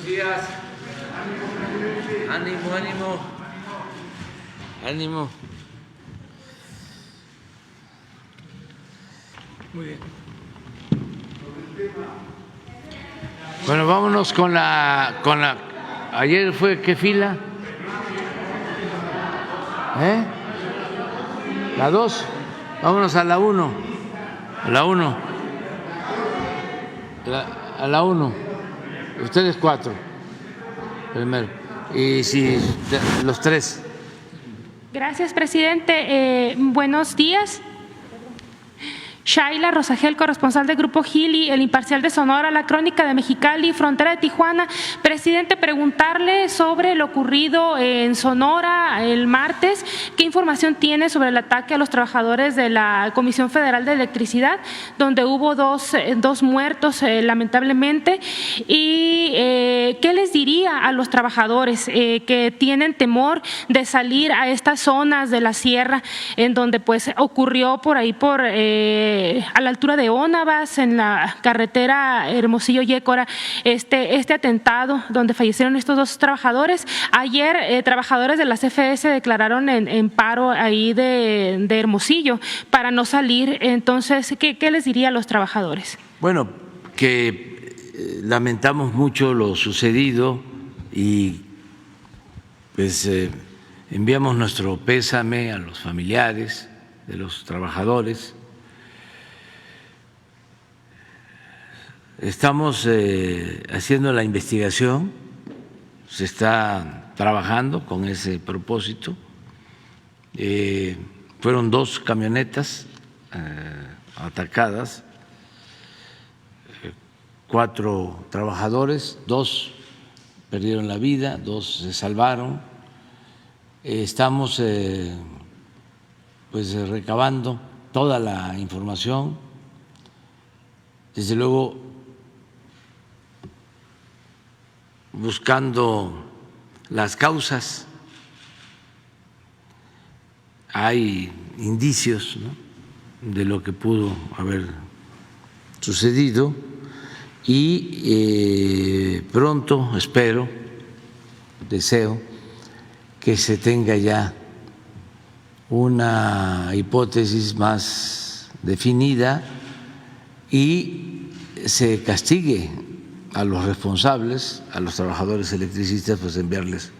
días. Ánimo, ánimo. Ánimo. Muy bien. Bueno, vámonos con la. Ayer fue ¿qué fila? La 2. Vámonos a la 1. A la 1. A la 1. Ustedes 4. Primero. Y si los 3. Gracias, presidente. Buenos días. Shaila Rosagel, corresponsal del Grupo Gili, El Imparcial de Sonora, La Crónica de Mexicali, Frontera de Tijuana. Presidente, preguntarle sobre lo ocurrido en Sonora el martes. ¿Qué información tiene sobre el ataque a los trabajadores de la Comisión Federal de Electricidad, donde hubo dos muertos lamentablemente? ¿Y qué les diría a los trabajadores que tienen temor de salir a estas zonas de la sierra en donde pues ocurrió por ahí a la altura de Ónavas, en la carretera Hermosillo-Yécora, este atentado donde fallecieron estos 2 trabajadores? Ayer trabajadores de la CFE declararon en paro ahí de Hermosillo para no salir. Entonces, ¿qué les diría a los trabajadores? Bueno, que lamentamos mucho lo sucedido y pues enviamos nuestro pésame a los familiares de los trabajadores. Estamos haciendo la investigación, se está trabajando con ese propósito. Fueron 2 camionetas atacadas, 4 trabajadores, 2 perdieron la vida, 2 se salvaron. Estamos pues recabando toda la información. Desde luego, buscando las causas. Hay indicios, ¿no?, de lo que pudo haber sucedido y pronto, espero, deseo que se tenga ya una hipótesis más definida y se castigue a los responsables, a los trabajadores electricistas, pues enviarles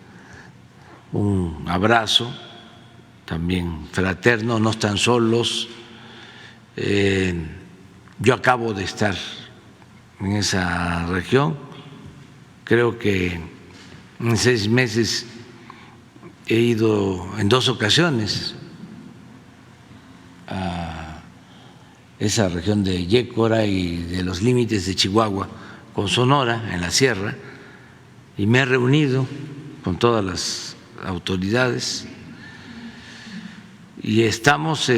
un abrazo también fraterno, no están solos. Yo acabo de estar en esa región, creo que en 6 meses he ido en 2 ocasiones a esa región de Yécora y de los límites de Chihuahua con Sonora, en la sierra, y me he reunido con todas las autoridades y estamos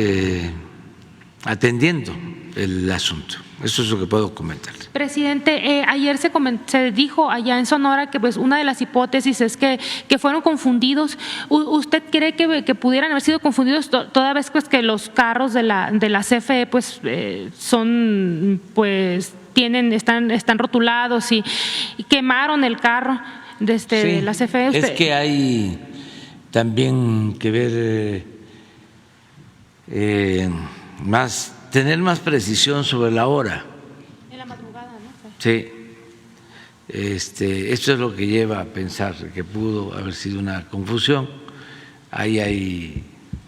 atendiendo el asunto. Eso es lo que puedo comentar. Presidente, ayer se dijo allá en Sonora que pues una de las hipótesis es que fueron confundidos. ¿Usted cree que pudieran haber sido confundidos toda vez pues que los carros de la CFE pues son pues están rotulados y quemaron el carro de la CFE? Es que hay también que ver tener más precisión sobre la hora. En la madrugada, ¿no? Sí. Esto es lo que lleva a pensar que pudo haber sido una confusión. Ahí hay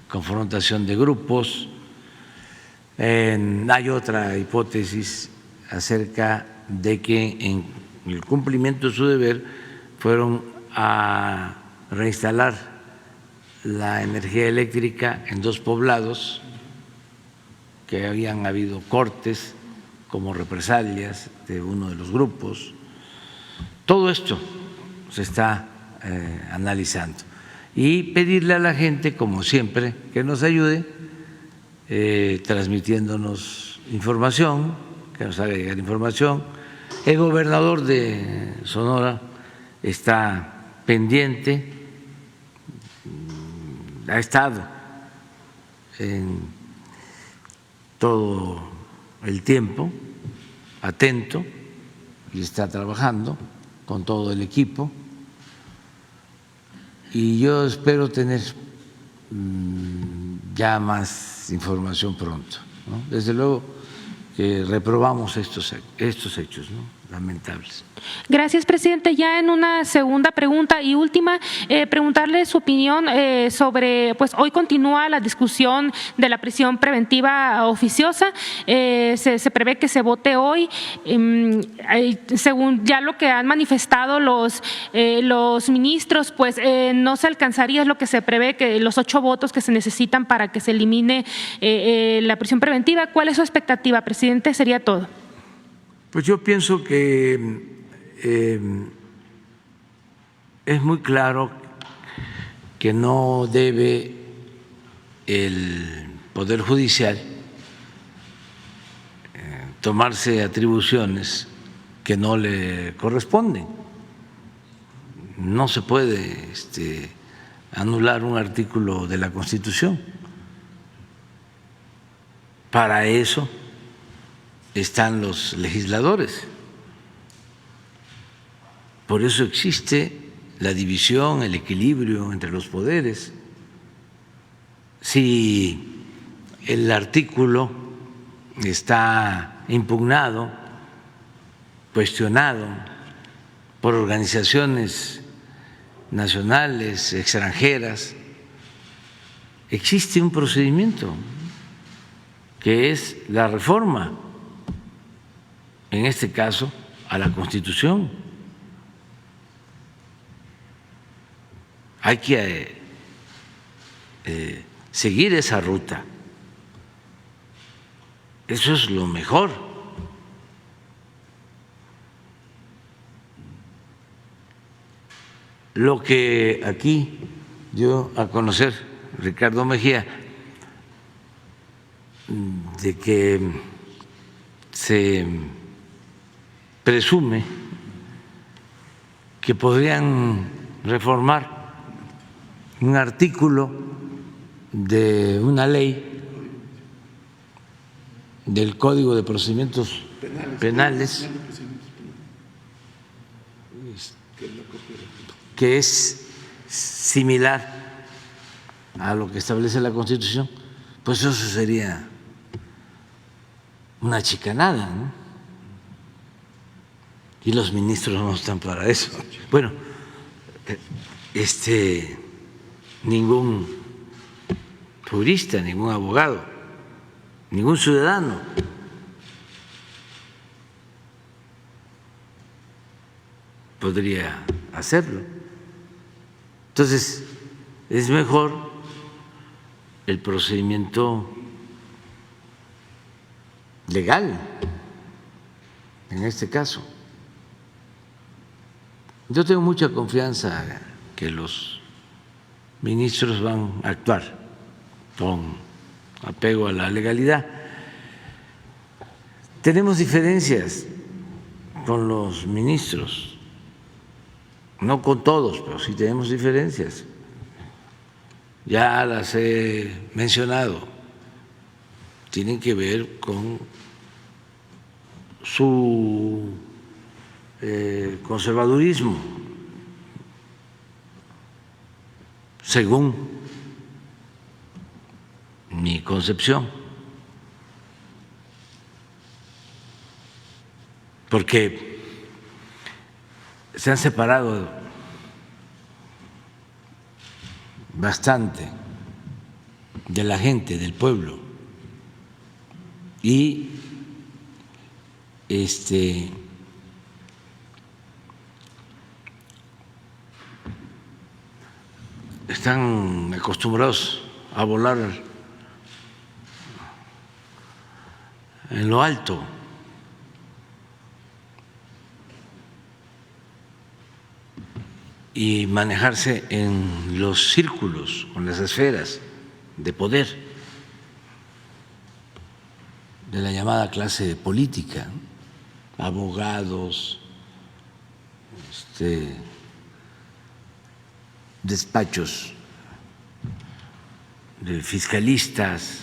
confrontación de grupos. Hay otra hipótesis acerca de que en el cumplimiento de su deber fueron a reinstalar la energía eléctrica en 2 poblados, que habían habido cortes como represalias de uno de los grupos. Todo esto se está analizando y pedirle a la gente, como siempre, que nos ayude transmitiéndonos información, que nos haga llegar información. El gobernador de Sonora está pendiente, ha estado en todo el tiempo atento y está trabajando con todo el equipo y yo espero tener ya más información pronto, ¿no? Desde luego que reprobamos estos hechos, ¿no?, lamentables. Gracias, presidente. Ya en una segunda pregunta y última, preguntarle su opinión sobre, pues hoy continúa la discusión de la prisión preventiva oficiosa. Se prevé que se vote hoy. Según ya lo que han manifestado los ministros, pues no se alcanzaría, es lo que se prevé, que los 8 votos que se necesitan para que se elimine la prisión preventiva. ¿Cuál es su expectativa, presidente? Sería todo. Pues yo pienso que es muy claro que no debe el Poder Judicial tomarse atribuciones que no le corresponden. No se puede anular un artículo de la Constitución. Para eso están los legisladores. Por eso existe la división, el equilibrio entre los poderes. Si el artículo está impugnado, cuestionado por organizaciones nacionales, extranjeras, existe un procedimiento que es la reforma, en este caso, a la Constitución. Hay que seguir esa ruta. Eso es lo mejor. Lo que aquí dio a conocer Ricardo Mejía, de que se presume que podrían reformar un artículo de una ley del Código de Procedimientos Penales que es similar a lo que establece la Constitución, pues eso sería una chicanada, ¿no? Y los ministros no están para eso. Bueno, ningún jurista, ningún abogado, ningún ciudadano podría hacerlo. Entonces, es mejor el procedimiento legal, en este caso. Yo tengo mucha confianza que los ministros van a actuar con apego a la legalidad. Tenemos diferencias con los ministros, no con todos, pero sí tenemos diferencias. Ya las he mencionado, tienen que ver con su conservadurismo, según mi concepción, porque se han separado bastante de la gente, del pueblo, y están acostumbrados a volar en lo alto. Y manejarse en los círculos, con las esferas de poder de la llamada clase política, abogados, despachos de fiscalistas,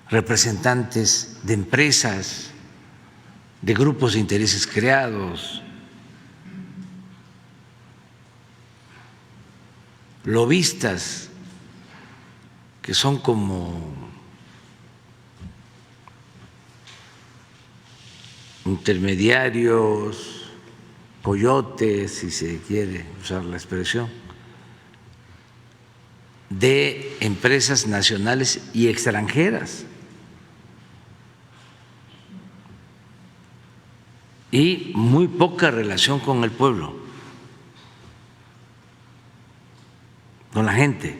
representantes de empresas, de grupos de intereses creados, lobistas que son como intermediarios, coyotes, si se quiere usar la expresión, de empresas nacionales y extranjeras. Y muy poca relación con el pueblo, con la gente.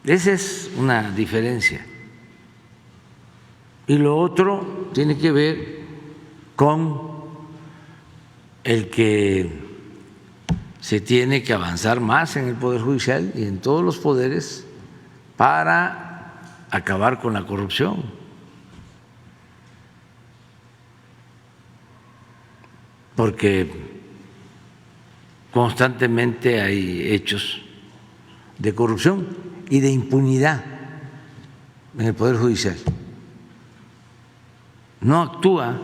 Esa es una diferencia. Y lo otro tiene que ver con el que se tiene que avanzar más en el Poder Judicial y en todos los poderes para acabar con la corrupción. Porque constantemente hay hechos de corrupción y de impunidad en el Poder Judicial. No actúa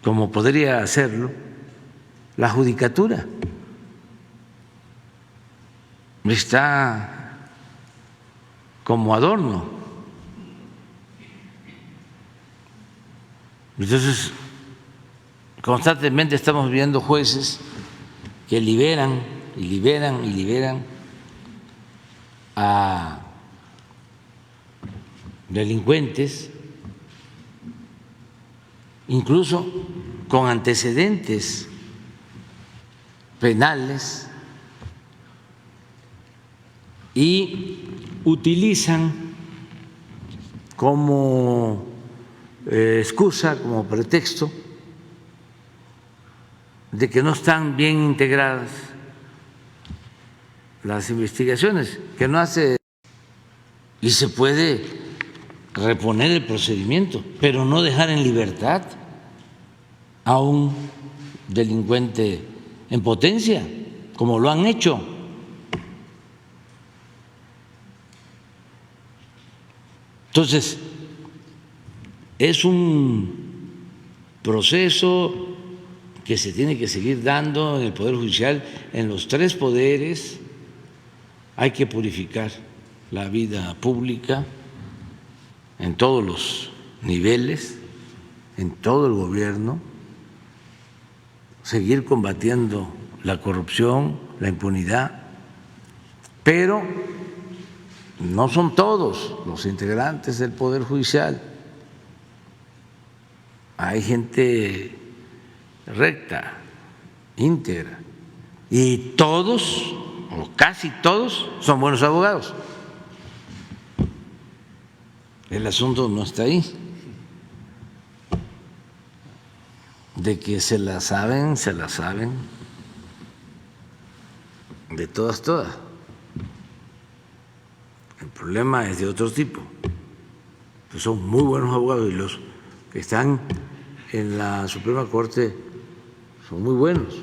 como podría hacerlo la judicatura. Está como adorno. Entonces, constantemente estamos viendo jueces que liberan y liberan y liberan a delincuentes, incluso con antecedentes penales, y utilizan como excusa, como pretexto, de que no están bien integradas las investigaciones, que no hace, y se puede reponer el procedimiento, pero no dejar en libertad a un delincuente en potencia, como lo han hecho. Entonces, es un proceso que se tiene que seguir dando en el Poder Judicial, en los tres poderes. Hay que purificar la vida pública en todos los niveles, en todo el gobierno, seguir combatiendo la corrupción, la impunidad, pero no son todos los integrantes del Poder Judicial. Hay gente recta, íntegra, y todos o casi todos son buenos abogados. El asunto no está ahí, de que se la saben de todas. El problema es de otro tipo, que son muy buenos abogados, y los que están en la Suprema Corte son muy buenos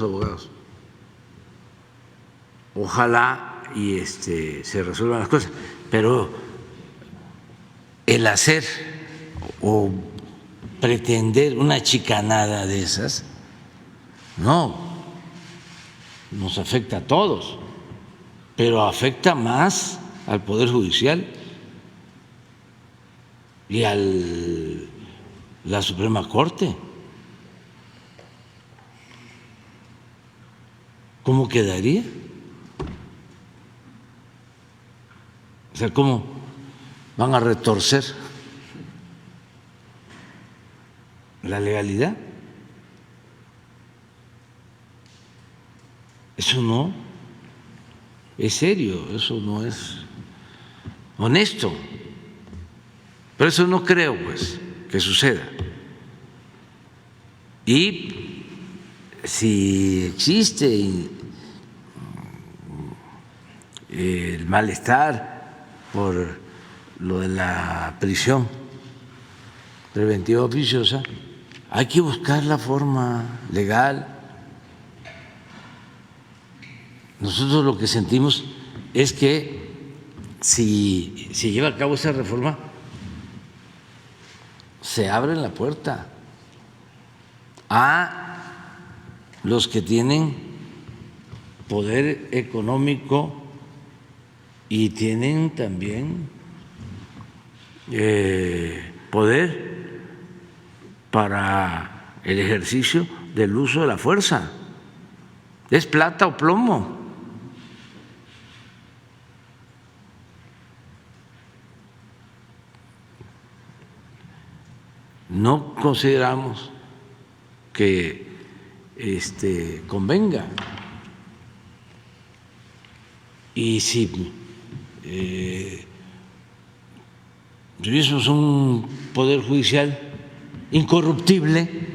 abogados. Ojalá y se resuelvan las cosas, pero el hacer o pretender una chicanada de esas no nos afecta a todos, pero afecta más al Poder Judicial y a la Suprema Corte. ¿Cómo quedaría? O sea, ¿cómo van a retorcer la legalidad? Eso no es serio, eso no es honesto. Por eso no creo, pues, que suceda. Y si existe el malestar por lo de la prisión preventiva oficiosa, hay que buscar la forma legal. Nosotros lo que sentimos es que si se lleva a cabo esa reforma, se abre la puerta a los que tienen poder económico y tienen también poder para el ejercicio del uso de la fuerza. Es plata o plomo. No consideramos que convenga. Y si tuviésemos un poder judicial incorruptible,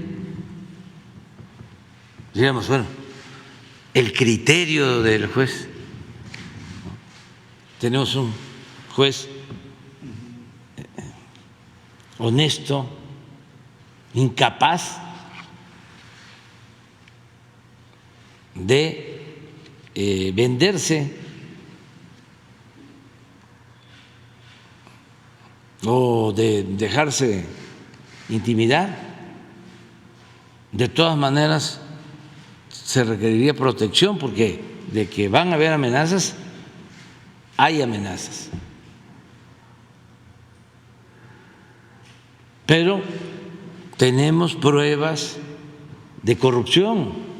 diríamos, bueno, el criterio del juez. Tenemos un juez honesto, incapaz de venderse o de dejarse intimidar. De todas maneras, se requeriría protección, porque de que van a haber amenazas, hay amenazas. Pero tenemos pruebas de corrupción.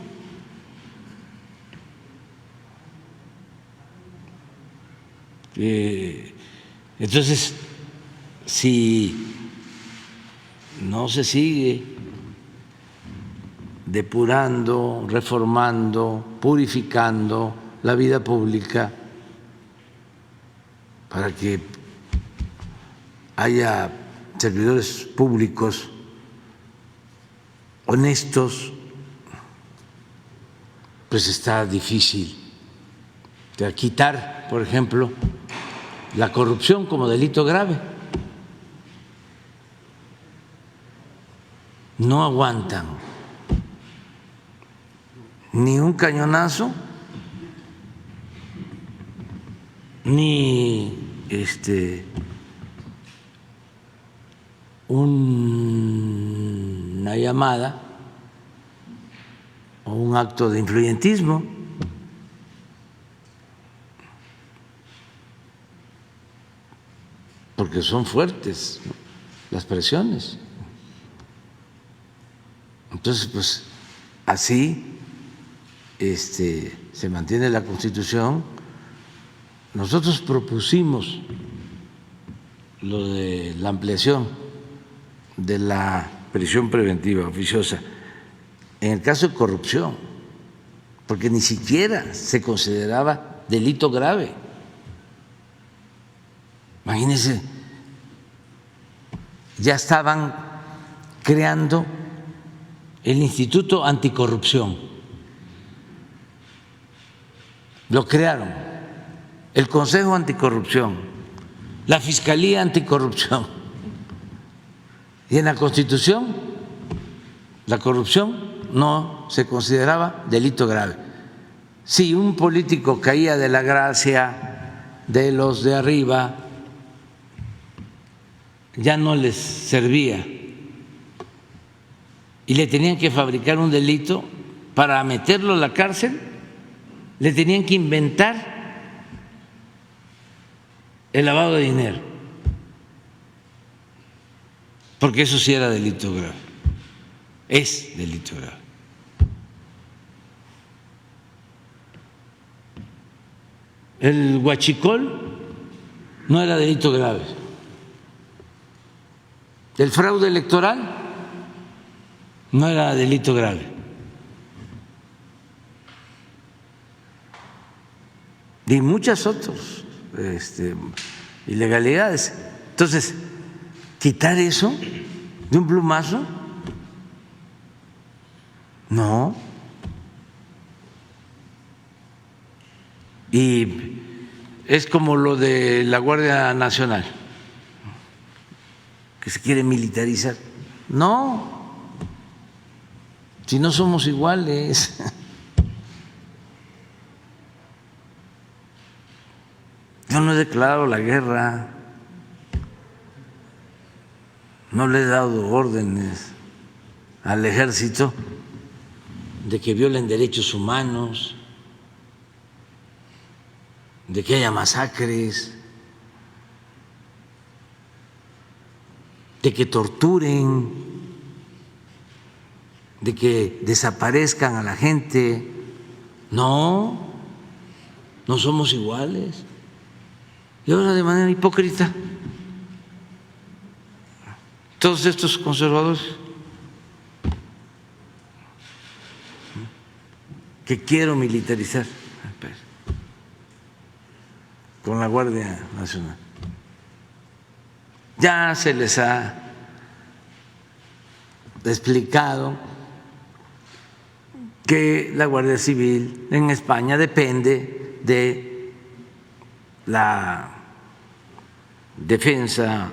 Entonces, si no se sigue depurando, reformando, purificando la vida pública para que haya servidores públicos honestos, pues está difícil de quitar, por ejemplo, la corrupción como delito grave. No aguantan ni un cañonazo, ni una llamada o un acto de influyentismo. Porque son fuertes las presiones. Entonces, pues así se mantiene la Constitución. Nosotros propusimos lo de la ampliación de la prisión preventiva oficiosa en el caso de corrupción, porque ni siquiera se consideraba delito grave. Imagínense, ya estaban creando el Instituto Anticorrupción, lo crearon, el Consejo Anticorrupción, la Fiscalía Anticorrupción, y en la Constitución la corrupción no se consideraba delito grave. Si un político caía de la gracia de los de arriba, ya no les servía y le tenían que fabricar un delito para meterlo a la cárcel, le tenían que inventar el lavado de dinero, porque eso sí era delito grave, es delito grave. El huachicol no era delito grave. El fraude electoral no era delito grave. Y muchas otras ilegalidades. Entonces, quitar eso de un plumazo, no. Y es como lo de la Guardia Nacional, que se quiere militarizar. No, si no somos iguales. Yo no he declarado la guerra, no le he dado órdenes al ejército de que violen derechos humanos, de que haya masacres, de que torturen, de que desaparezcan a la gente. No, no somos iguales. Y ahora de manera hipócrita, todos estos conservadores que quiero militarizar con la Guardia Nacional. Ya se les ha explicado que la Guardia Civil en España depende de la defensa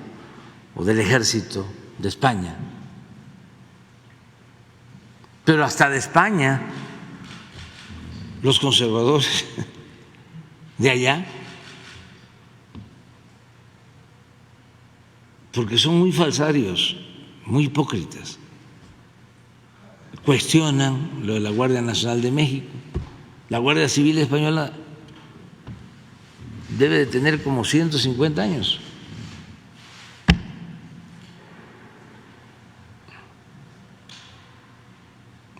o del ejército de España. Pero hasta de España, los conservadores de allá, porque son muy falsarios, muy hipócritas, cuestionan lo de la Guardia Nacional de México. La Guardia Civil Española debe de tener como 150 años.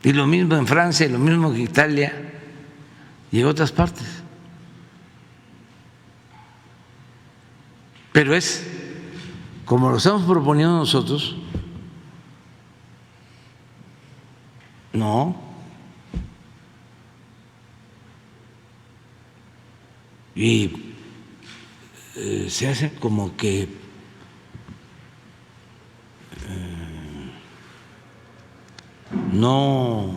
Y lo mismo en Francia, y lo mismo en Italia y en otras partes. Pero es como lo estamos proponiendo nosotros, no. Y se hace como que no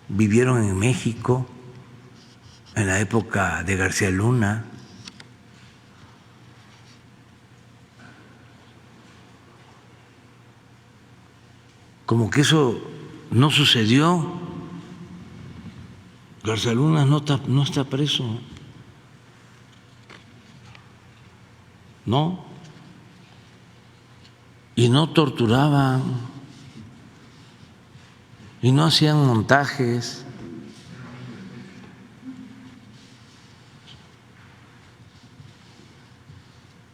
vivieron en México en la época de García Luna. Como que eso no sucedió. García Luna no está preso. No. Y no torturaban. Y no hacían montajes.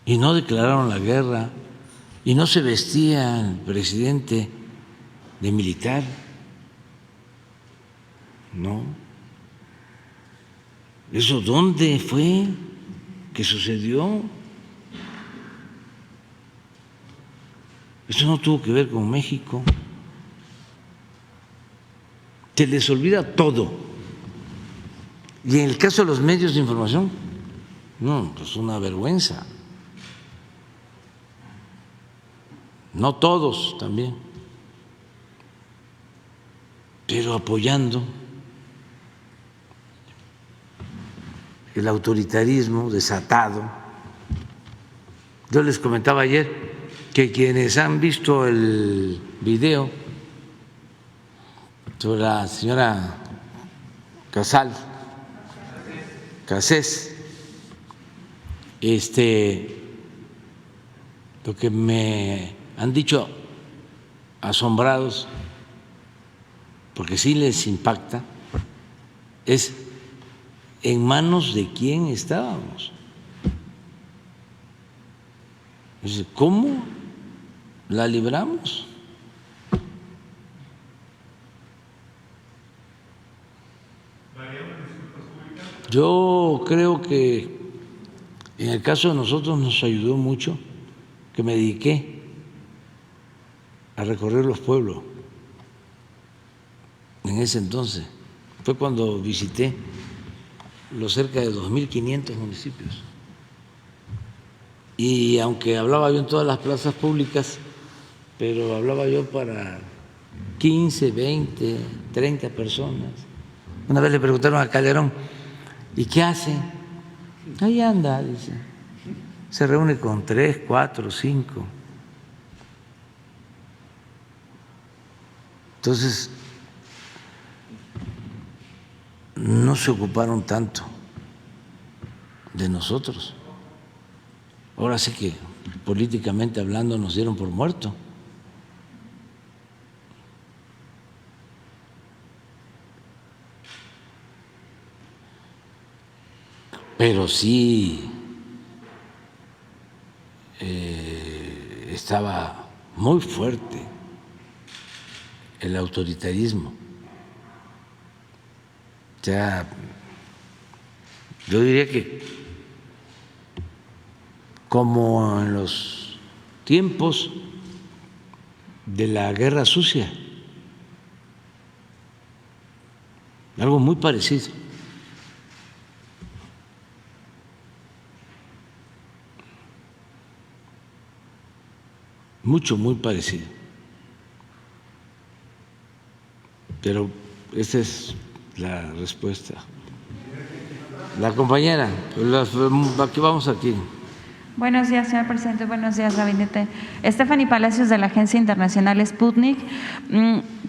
Y no declararon la guerra. Y no se vestía el presidente de militar. No. ¿Eso dónde fue que sucedió? Eso no tuvo que ver con México. Se les olvida todo. Y en el caso de los medios de información, no, es una vergüenza. No todos también, pero apoyando el autoritarismo desatado. Yo les comentaba ayer que quienes han visto el video sobre la señora Cassés, lo que me han dicho asombrados, porque sí les impacta, es en manos de quién estábamos. ¿Cómo la libramos? Yo creo que en el caso de nosotros nos ayudó mucho que me dediqué a recorrer los pueblos en ese entonces. Fue cuando visité los cerca de 2.500 municipios. Y aunque hablaba yo en todas las plazas públicas, pero hablaba yo para 15, 20, 30 personas. Una vez le preguntaron a Calderón, ¿y qué hace? Ahí anda, dice. Se reúne con 3, 4, 5. Entonces, no se ocuparon tanto de nosotros. Ahora sí que políticamente hablando nos dieron por muerto. pero sí estaba muy fuerte el autoritarismo. O sea, yo diría que como en los tiempos de la Guerra Sucia, algo muy parecido. Muy parecido. Pero esa es la respuesta. La compañera, aquí vamos aquí. Buenos días, señor presidente. Buenos días, gabinete. Stephanie Palacios, de la Agencia Internacional Sputnik.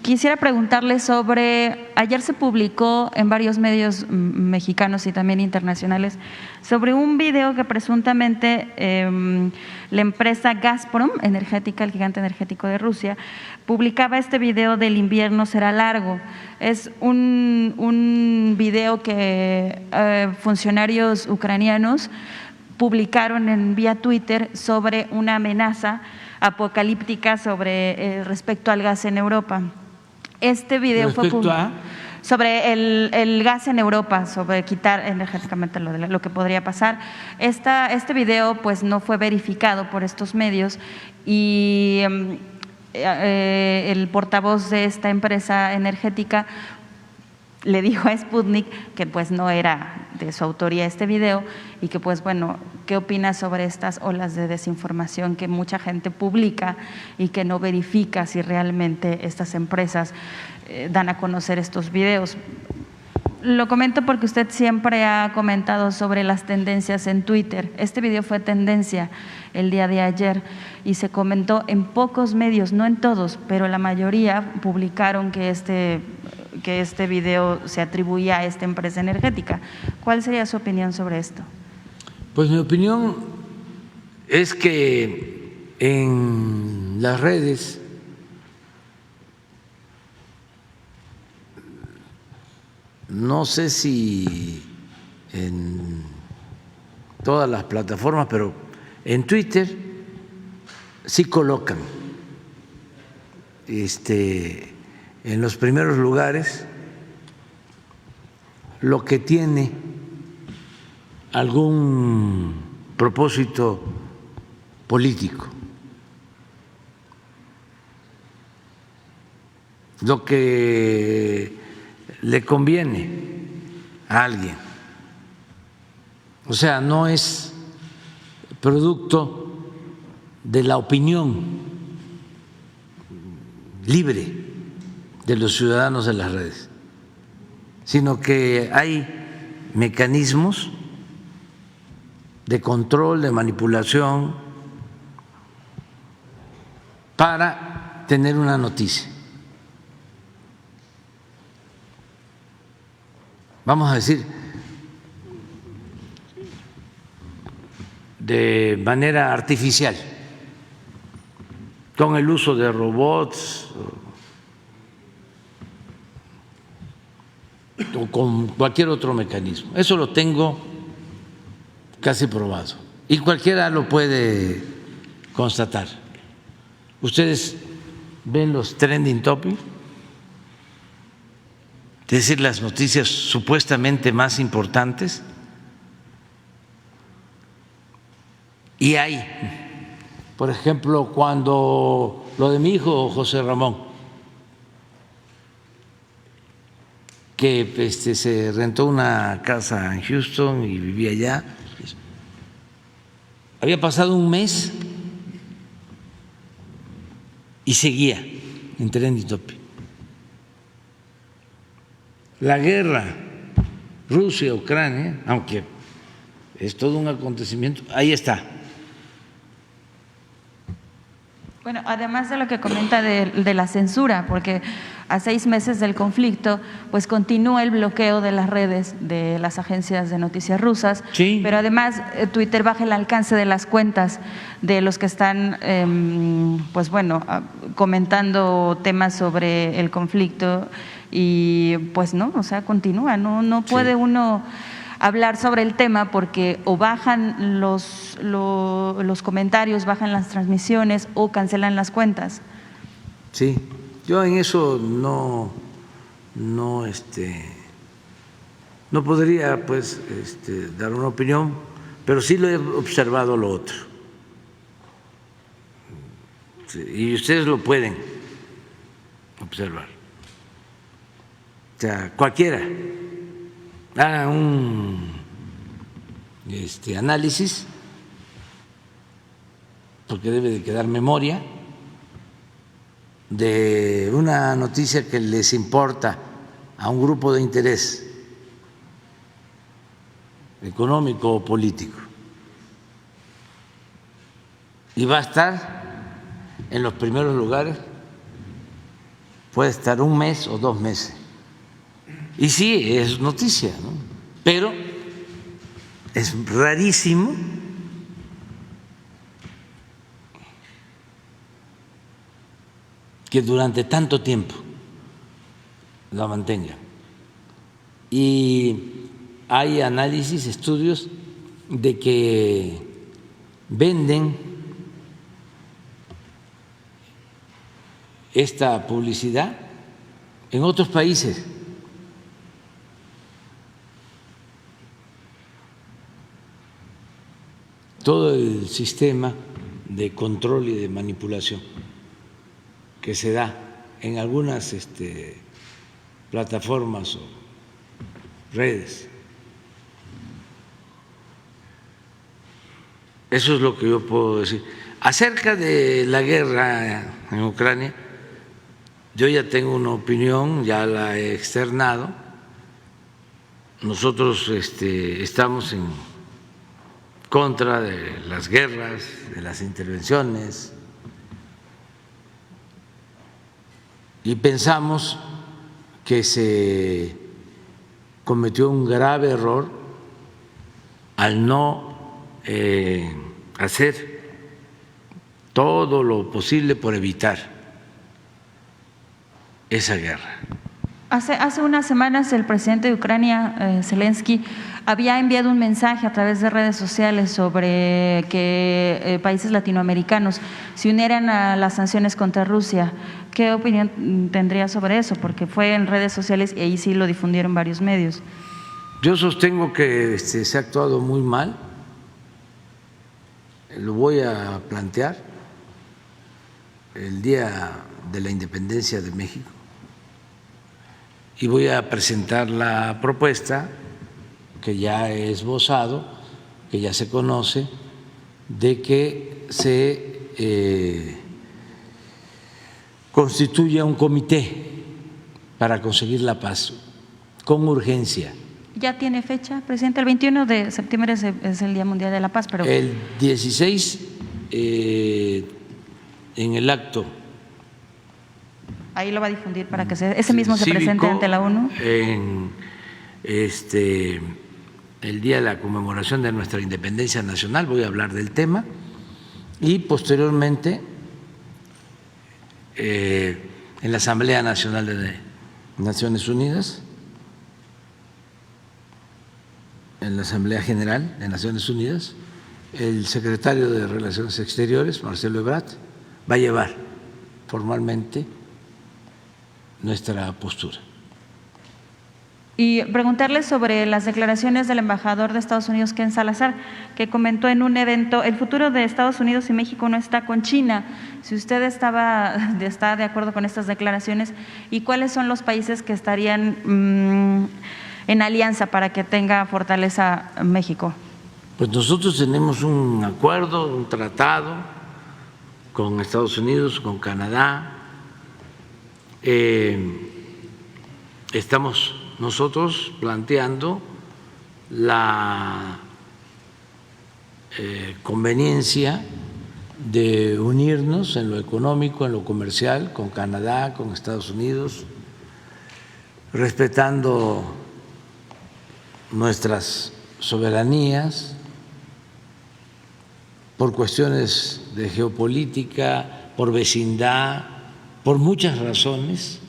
Quisiera preguntarle sobre, ayer se publicó en varios medios mexicanos y también internacionales sobre un video que presuntamente la empresa Gazprom Energética, el gigante energético de Rusia, publicaba este video del invierno será largo. Es un video que funcionarios ucranianos publicaron en vía Twitter sobre una amenaza apocalíptica sobre respecto al gas en Europa. Este video fue sobre el gas en Europa, sobre quitar energéticamente lo que podría pasar. Este video pues no fue verificado por estos medios y el portavoz de esta empresa energética le dijo a Sputnik que pues no era de su autoría este video y que pues bueno, ¿qué opina sobre estas olas de desinformación que mucha gente publica y que no verifica si realmente estas empresas dan a conocer estos videos? Lo comento porque usted siempre ha comentado sobre las tendencias en Twitter. Este video fue tendencia el día de ayer y se comentó en pocos medios, no en todos, pero la mayoría publicaron que este video se atribuía a esta empresa energética. ¿Cuál sería su opinión sobre esto? Pues mi opinión es que en las redes no sé si en todas las plataformas, pero en Twitter sí colocan en los primeros lugares lo que tiene algún propósito político, lo que le conviene a alguien. O sea, no es producto de la opinión libre de los ciudadanos en las redes, sino que hay mecanismos de control, de manipulación para tener una noticia. Vamos a decir, de manera artificial, con el uso de robots o con cualquier otro mecanismo. Eso lo tengo casi probado y cualquiera lo puede constatar. Ustedes ven los trending topics, es decir, las noticias supuestamente más importantes, y hay, por ejemplo, cuando lo de mi hijo José Ramón, que se rentó una casa en Houston y vivía allá, había pasado un mes y seguía en trending topic. La guerra Rusia-Ucrania, aunque es todo un acontecimiento, ahí está. Bueno, además de lo que comenta de la censura, porque a 6 meses del conflicto, pues continúa el bloqueo de las redes de las agencias de noticias rusas, sí. Pero además Twitter baja el alcance de las cuentas de los que están, pues bueno, comentando temas sobre el conflicto y pues no, o sea, continúa, no puede uno hablar sobre el tema porque o bajan los comentarios, bajan las transmisiones o cancelan las cuentas. Sí, yo en eso no podría pues dar una opinión, pero sí lo he observado lo otro. Sí, y ustedes lo pueden observar. O sea, cualquiera haga un análisis, porque debe de quedar memoria de una noticia que les importa a un grupo de interés económico o político, y va a estar en los primeros lugares, puede estar un mes o 2 meses. Y sí, es noticia, ¿no? Pero es rarísimo que durante tanto tiempo la mantenga. Y hay análisis, estudios de que venden esta publicidad en otros países. Todo el sistema de control y de manipulación que se da en algunas plataformas o redes. Eso es lo que yo puedo decir. Acerca de la guerra en Ucrania, yo ya tengo una opinión, ya la he externado. Nosotros estamos en contra de las guerras, de las intervenciones, y pensamos que se cometió un grave error al no hacer todo lo posible por evitar esa guerra. Hace unas semanas el presidente de Ucrania, Zelensky, había enviado un mensaje a través de redes sociales sobre que países latinoamericanos se unieran a las sanciones contra Rusia. ¿Qué opinión tendría sobre eso? Porque fue en redes sociales y ahí sí lo difundieron varios medios. Yo sostengo que se ha actuado muy mal. Lo voy a plantear el día de la independencia de México y voy a presentar la propuesta que ya he esbozado, que ya se conoce, de que se constituya un comité para conseguir la paz con urgencia. ¿Ya tiene fecha, presidente? El 21 de septiembre es el Día Mundial de la Paz, pero… El 16 en el acto. Ahí lo va a difundir para que ese mismo se presente ante la ONU. En el día de la conmemoración de nuestra independencia nacional voy a hablar del tema y posteriormente en la Asamblea Nacional de Naciones Unidas, en la Asamblea General de Naciones Unidas, el secretario de Relaciones Exteriores, Marcelo Ebrard, va a llevar formalmente nuestra postura. Y preguntarle sobre las declaraciones del embajador de Estados Unidos, Ken Salazar, que comentó en un evento: el futuro de Estados Unidos y México no está con China. Si usted está de acuerdo con estas declaraciones, ¿y cuáles son los países que estarían en alianza para que tenga fortaleza México? Pues nosotros tenemos un acuerdo, un tratado con Estados Unidos, con Canadá. Estamos nosotros planteando la conveniencia de unirnos en lo económico, en lo comercial, con Canadá, con Estados Unidos, respetando nuestras soberanías por cuestiones de geopolítica, por vecindad, por muchas razones.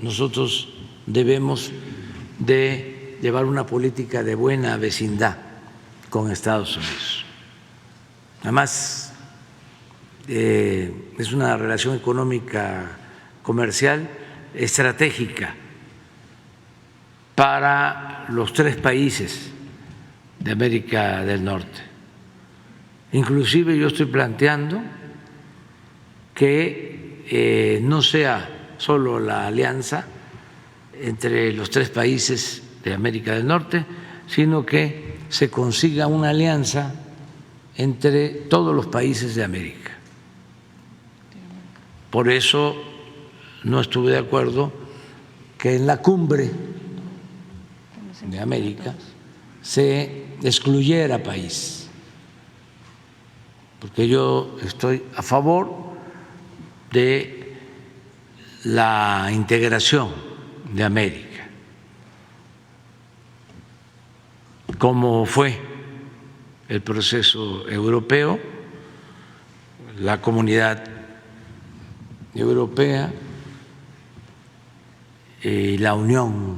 Nosotros debemos de llevar una política de buena vecindad con Estados Unidos. Además, es una relación económica comercial estratégica para los 3 países de América del Norte. Inclusive yo estoy planteando que no sea solo la alianza entre los 3 países de América del Norte, sino que se consiga una alianza entre todos los países de América. Por eso no estuve de acuerdo que en la cumbre de América se excluyera país, porque yo estoy a favor de la integración de América, como fue el proceso europeo, la Comunidad Europea y la Unión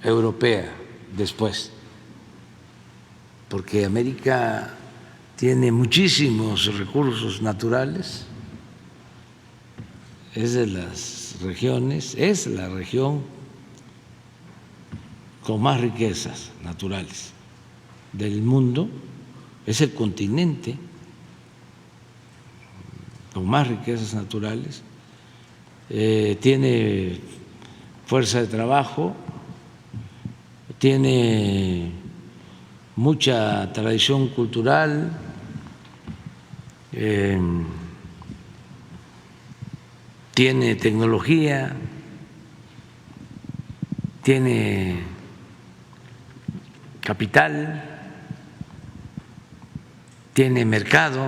Europea después, porque América tiene muchísimos recursos naturales, es de las regiones, es la región con más riquezas naturales del mundo, es el continente con más riquezas naturales, tiene fuerza de trabajo, tiene mucha tradición cultural, tiene tecnología, tiene capital, tiene mercado.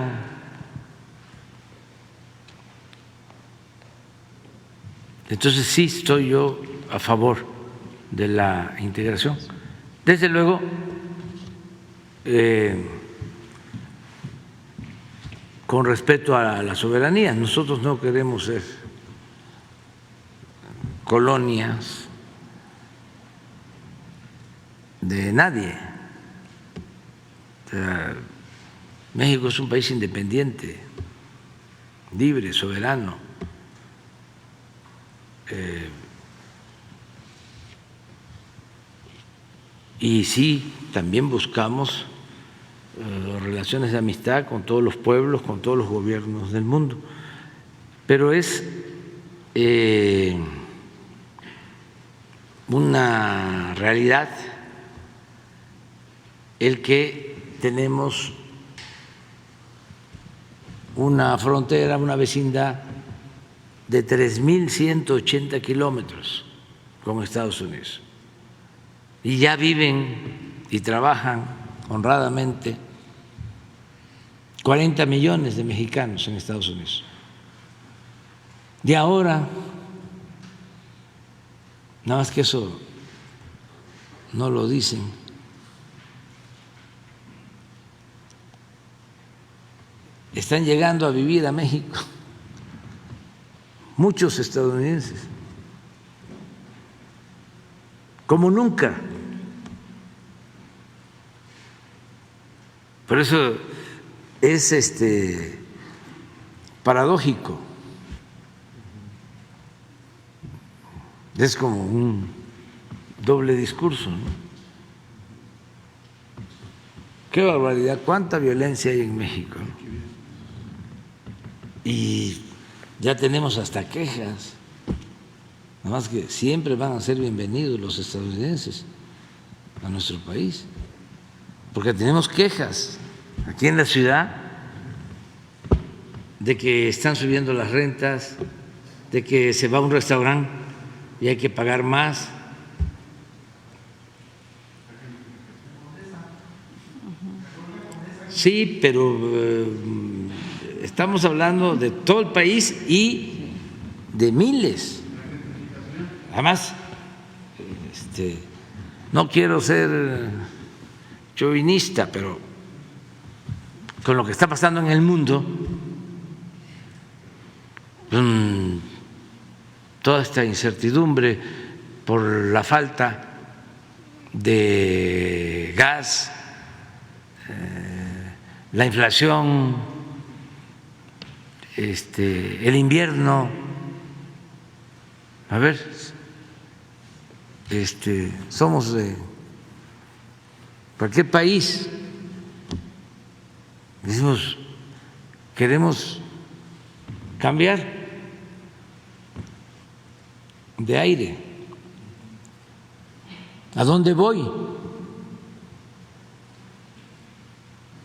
Entonces sí estoy yo a favor de la integración. Desde luego, con respeto a la soberanía, nosotros no queremos ser colonias de nadie. O sea, México es un país independiente, libre, soberano. Y sí, también buscamos relaciones de amistad con todos los pueblos, con todos los gobiernos del mundo, pero es una realidad el que tenemos una frontera, una vecindad de 3.180 kilómetros con Estados Unidos, y ya viven y trabajan honradamente 40 millones de mexicanos en Estados Unidos. Y ahora, nada más que eso no lo dicen, están llegando a vivir a México muchos estadounidenses, como nunca. Por eso es paradójico, es como un doble discurso, ¿no? Qué barbaridad, cuánta violencia hay en México, ¿no? Y ya tenemos hasta quejas, nada más que siempre van a ser bienvenidos los estadounidenses a nuestro país, porque tenemos quejas aquí en la ciudad de que están subiendo las rentas, de que se va a un restaurante y hay que pagar más. Sí, pero estamos hablando de todo el país y de miles. Además, no quiero ser chauvinista, pero con lo que está pasando en el mundo, toda esta incertidumbre por la falta de gas, la inflación, el invierno. A ver, somos de cualquier país, decimos, queremos cambiar de aire. ¿A dónde voy?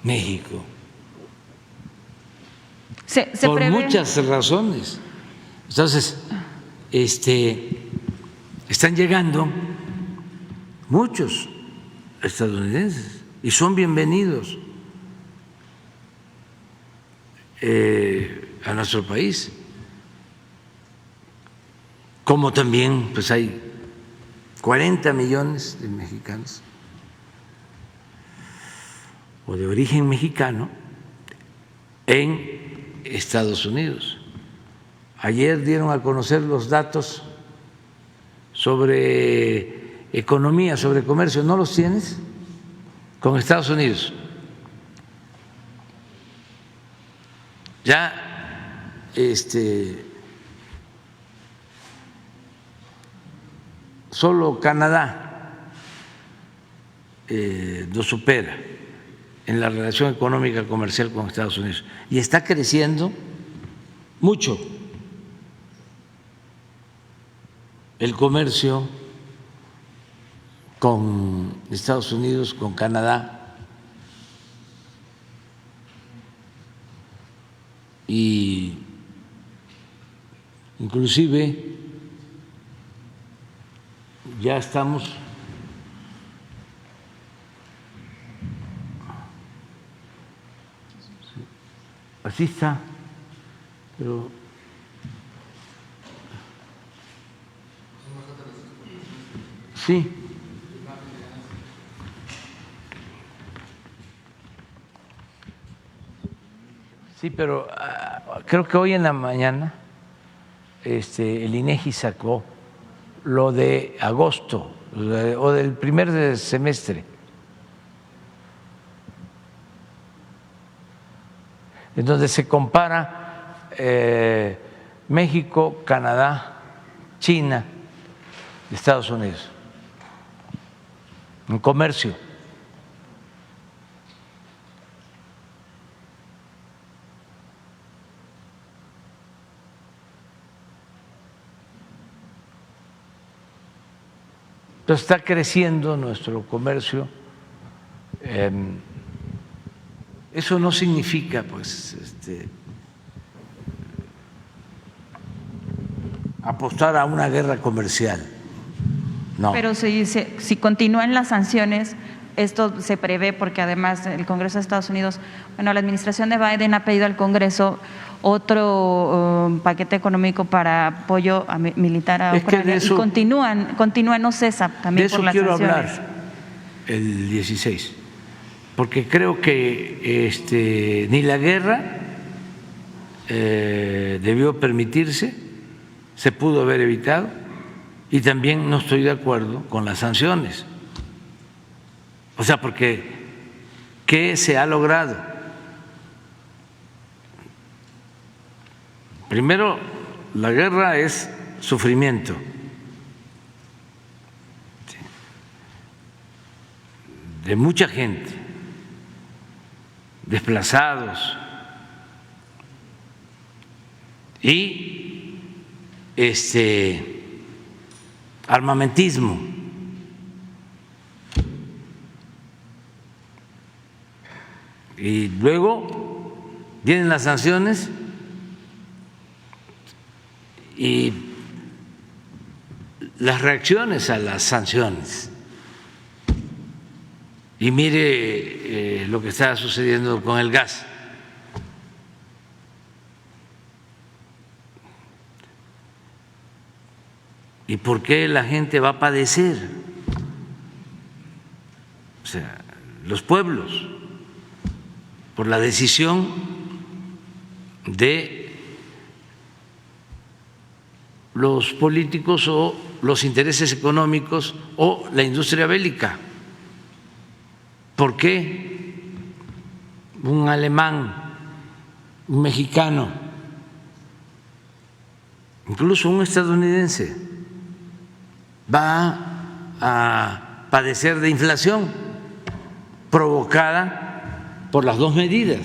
México. Por prevé muchas razones. Entonces, están llegando muchos estadounidenses y son bienvenidos a nuestro país. Como también pues hay 40 millones de mexicanos o de origen mexicano en Estados Unidos. Ayer dieron a conocer los datos sobre economía, sobre comercio. ¿No los tienes? Con Estados Unidos. Ya solo Canadá lo supera en la relación económica comercial con Estados Unidos y está creciendo mucho el comercio con Estados Unidos, con Canadá, y inclusive ya estamos así está, pero sí. Sí, pero creo que hoy en la mañana el INEGI sacó lo de agosto o del primer semestre, en donde se compara México, Canadá, China, Estados Unidos en comercio. Entonces está creciendo nuestro comercio. Eso no significa, pues, apostar a una guerra comercial. No. Pero si continúan las sanciones, esto se prevé porque además el Congreso de Estados Unidos, bueno, la administración de Biden ha pedido al Congreso otro paquete económico para apoyo militar a Ucrania, y continúa, no cesa también por las sanciones. De eso quiero hablar el 16, porque creo que ni la guerra debió permitirse, se pudo haber evitado, y también no estoy de acuerdo con las sanciones. O sea, porque ¿qué se ha logrado? Primero, la guerra es sufrimiento. De mucha gente, desplazados, y armamentismo. Y luego vienen las sanciones y las reacciones a las sanciones. Y mire lo que está sucediendo con el gas. ¿Y por qué la gente va a padecer? O sea, los pueblos, por la decisión de los políticos o los intereses económicos o la industria bélica. ¿Por qué un alemán, un mexicano, incluso un estadounidense va a padecer de inflación provocada por las dos medidas?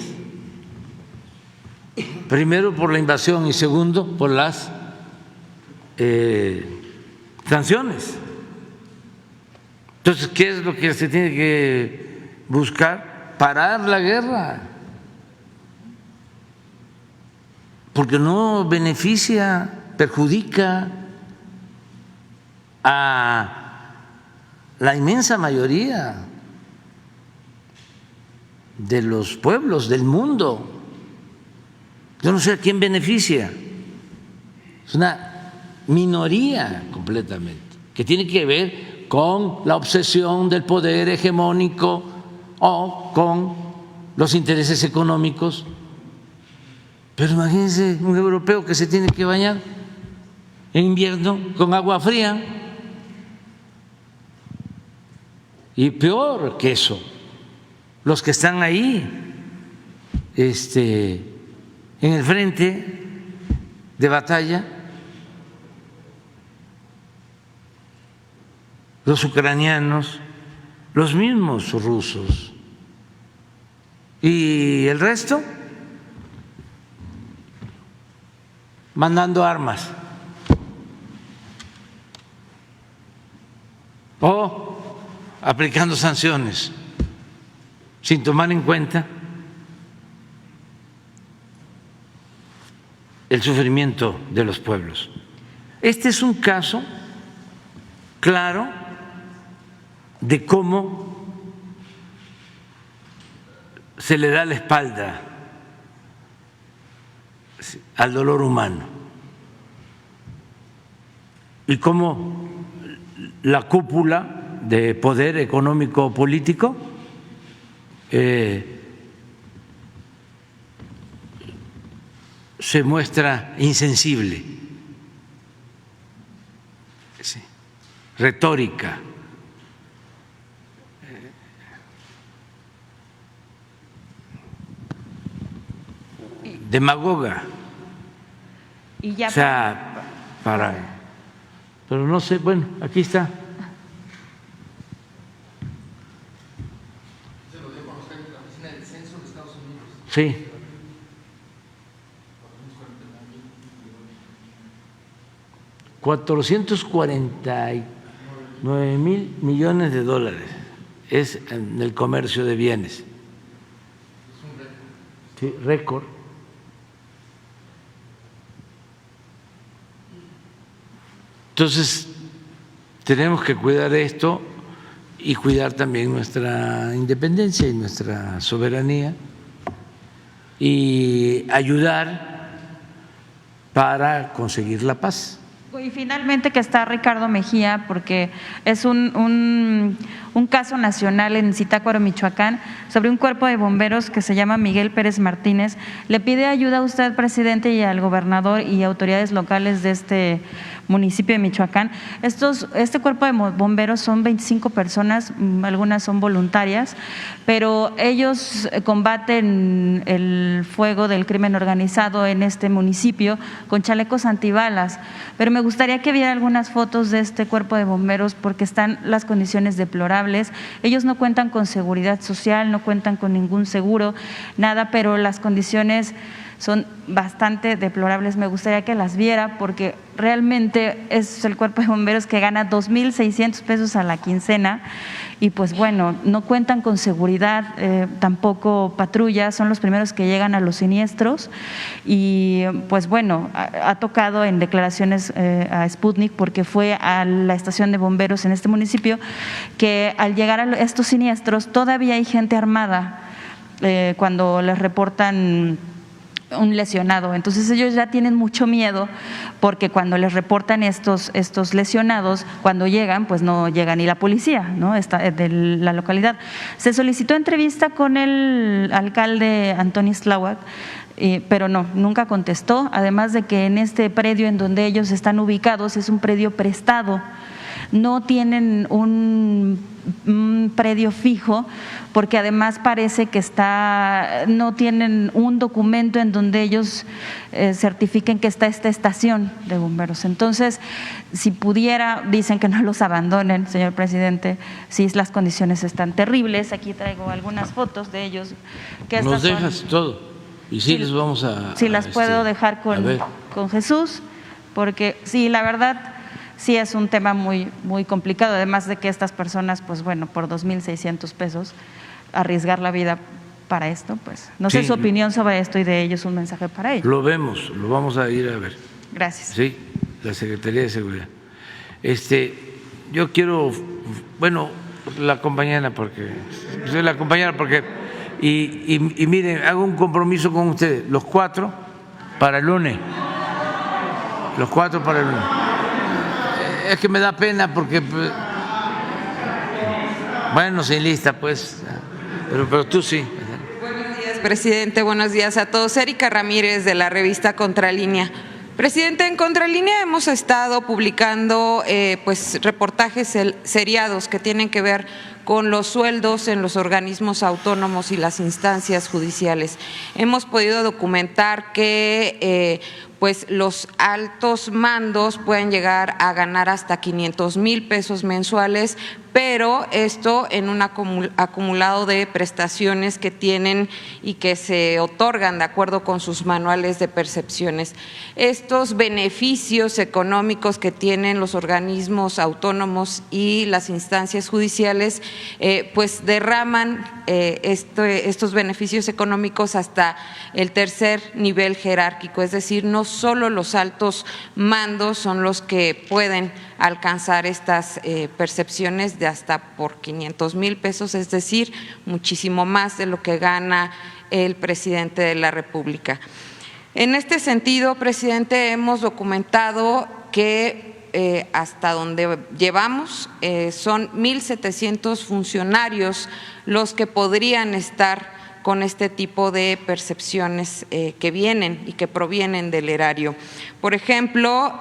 Primero, por la invasión, y segundo, por las sanciones. Entonces, ¿qué es lo que se tiene que buscar? Parar la guerra, porque no beneficia, perjudica a la inmensa mayoría de los pueblos del mundo. Yo no sé a quién beneficia, es una minoría completamente, que tiene que ver con la obsesión del poder hegemónico o con los intereses económicos. Pero imagínense un europeo que se tiene que bañar en invierno con agua fría, y peor que eso, los que están ahí en el frente de batalla, los ucranianos, los mismos rusos, y el resto mandando armas o aplicando sanciones sin tomar en cuenta el sufrimiento de los pueblos. Este es un caso claro de cómo se le da la espalda al dolor humano y cómo la cúpula de poder económico político se muestra insensible, sí, retórica, demagoga. Y ya, o sea, pero no sé, bueno, aquí está. Se lo dio a conocer la Oficina del Censo de Estados Unidos. Sí. 449.000 millones es en el comercio de bienes. Sí, récord. Entonces, tenemos que cuidar esto y cuidar también nuestra independencia y nuestra soberanía y ayudar para conseguir la paz. Y finalmente que está Ricardo Mejía, porque es un caso nacional en Zitácuaro, Michoacán, sobre un cuerpo de bomberos que se llama Miguel Pérez Martínez. Le pide ayuda a usted, presidente, y al gobernador y autoridades locales de este municipio de Michoacán. Este cuerpo de bomberos son 25 personas, algunas son voluntarias, pero ellos combaten el fuego del crimen organizado en este municipio con chalecos antibalas. Pero me gustaría que viera algunas fotos de este cuerpo de bomberos porque están las condiciones deplorables. Ellos no cuentan con seguridad social, no cuentan con ningún seguro, nada, pero las condiciones son bastante deplorables. Me gustaría que las viera porque realmente es el cuerpo de bomberos que gana 2,600 pesos a la quincena y pues bueno, no cuentan con seguridad, tampoco patrullas, son los primeros que llegan a los siniestros y pues bueno, ha tocado en declaraciones a Sputnik porque fue a la estación de bomberos en este municipio que al llegar a estos siniestros todavía hay gente armada cuando les reportan un lesionado. Entonces ellos ya tienen mucho miedo porque cuando les reportan estos lesionados, cuando llegan, pues no llega ni la policía, ¿no? De la localidad. Se solicitó entrevista con el alcalde Antoni Tláhuac pero no, nunca contestó, además de que en este predio en donde ellos están ubicados es un predio prestado, no tienen un predio fijo, porque además parece que no tienen un documento en donde ellos certifiquen que está esta estación de bomberos. Entonces, si pudiera, dicen que no los abandonen, señor presidente, si las condiciones están terribles. Aquí traigo algunas fotos de ellos. Que nos dejas todo y sí les vamos a… Sí, las puedo dejar con Jesús, porque sí, la verdad… Sí, es un tema muy, muy complicado, además de que estas personas, pues bueno, por 2,600 pesos, arriesgar la vida para esto, pues no sé su opinión sobre esto y de ellos un mensaje para ellos. Lo vemos, lo vamos a ir a ver. Gracias. Sí, la Secretaría de Seguridad. Yo quiero, bueno, la compañera, porque y miren, hago un compromiso con ustedes, los 4 para el lunes. Los 4 para el lunes. Es que me da pena porque, bueno, sin lista, pues, pero tú sí. Buenos días, presidente. Buenos días a todos. Erika Ramírez, de la revista Contralínea. Presidente, en Contralínea hemos estado publicando pues reportajes seriados que tienen que ver con los sueldos en los organismos autónomos y las instancias judiciales. Hemos podido documentar que pues los altos mandos pueden llegar a ganar hasta 500,000 pesos mensuales, pero esto en un acumulado de prestaciones que tienen y que se otorgan de acuerdo con sus manuales de percepciones. Estos beneficios económicos que tienen los organismos autónomos y las instancias judiciales pues derraman estos beneficios económicos hasta el tercer nivel jerárquico, es decir, no solo los altos mandos son los que pueden alcanzar estas percepciones de hasta por 500,000 pesos, es decir, muchísimo más de lo que gana el presidente de la República. En este sentido, presidente, hemos documentado que hasta donde llevamos son 1,700 funcionarios los que podrían estar con este tipo de percepciones que vienen y que provienen del erario. Por ejemplo,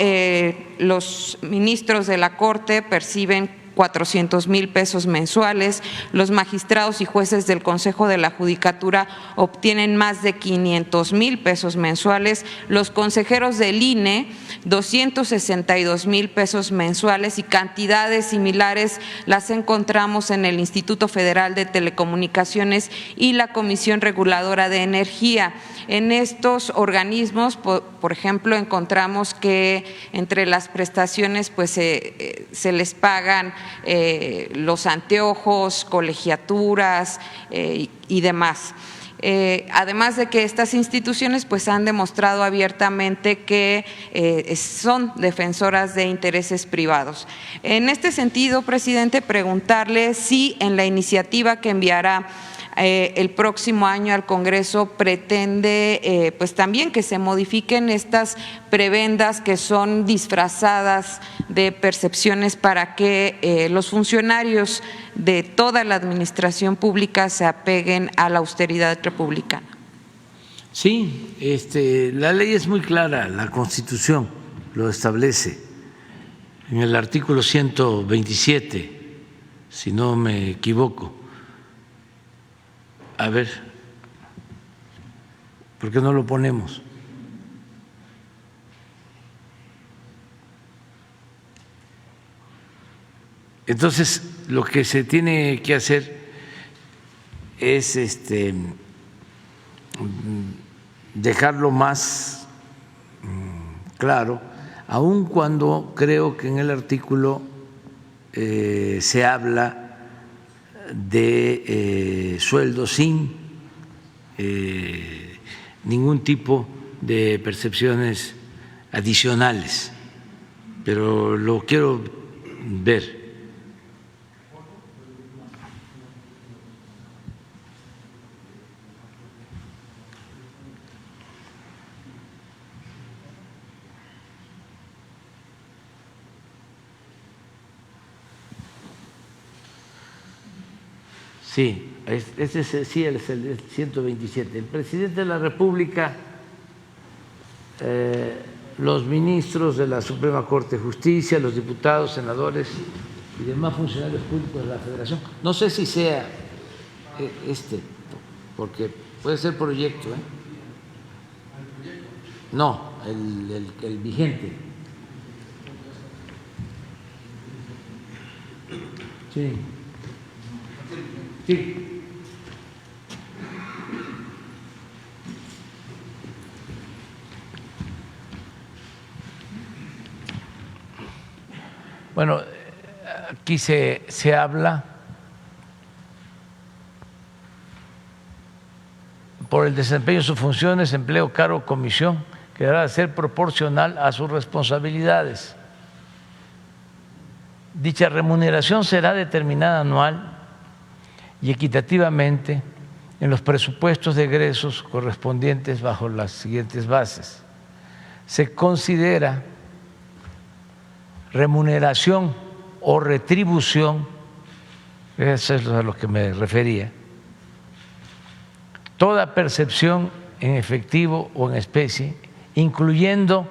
los ministros de la Corte perciben 400,000 pesos mensuales, los magistrados y jueces del Consejo de la Judicatura obtienen más de 500,000 pesos mensuales, los consejeros del INE 262,000 pesos mensuales y cantidades similares las encontramos en el Instituto Federal de Telecomunicaciones y la Comisión Reguladora de Energía. En estos organismos, por ejemplo, encontramos que entre las prestaciones pues se les pagan los anteojos, colegiaturas y demás. Además de que estas instituciones pues han demostrado abiertamente que son defensoras de intereses privados. En este sentido, presidente, preguntarle si en la iniciativa que enviará el próximo año al Congreso pretende pues también que se modifiquen estas prebendas que son disfrazadas de percepciones para que los funcionarios de toda la administración pública se apeguen a la austeridad republicana. Sí, la ley es muy clara, la Constitución lo establece en el artículo 127, si no me equivoco. A ver, ¿por qué no lo ponemos? Entonces, lo que se tiene que hacer es dejarlo más claro, aun cuando creo que en el artículo se habla de sueldos sin ningún tipo de percepciones adicionales, pero lo quiero ver. Sí, este sí es el 127. El presidente de la República los ministros de la Suprema Corte de Justicia, los diputados, senadores y demás funcionarios públicos de la Federación. No sé si sea porque puede ser proyecto, ¿eh? No, el vigente. Sí. Sí. Bueno, aquí se habla por el desempeño de sus funciones, empleo, cargo, comisión, que deberá ser proporcional a sus responsabilidades. Dicha remuneración será determinada anual y equitativamente en los presupuestos de egresos correspondientes bajo las siguientes bases. Se considera remuneración o retribución, eso es a lo que me refería, toda percepción en efectivo o en especie, incluyendo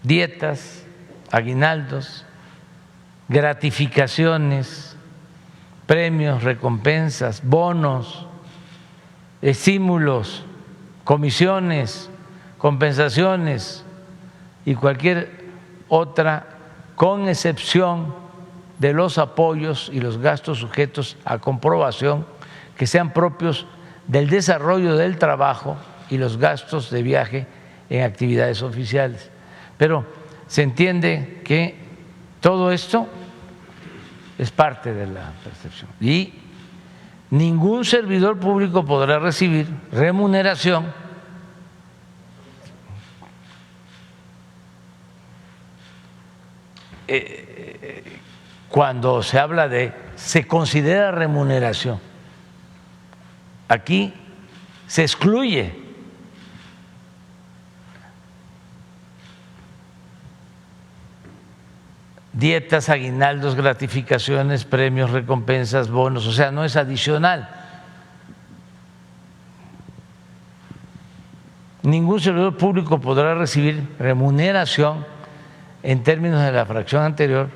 dietas, aguinaldos, gratificaciones, premios, recompensas, bonos, estímulos, comisiones, compensaciones y cualquier otra, con excepción de los apoyos y los gastos sujetos a comprobación que sean propios del desarrollo del trabajo y los gastos de viaje en actividades oficiales. Pero se entiende que todo esto es parte de la percepción y ningún servidor público podrá recibir remuneración cuando se habla se considera remuneración. Aquí se excluye dietas, aguinaldos, gratificaciones, premios, recompensas, bonos, o sea, no es adicional. Ningún servidor público podrá recibir remuneración en términos de la fracción anterior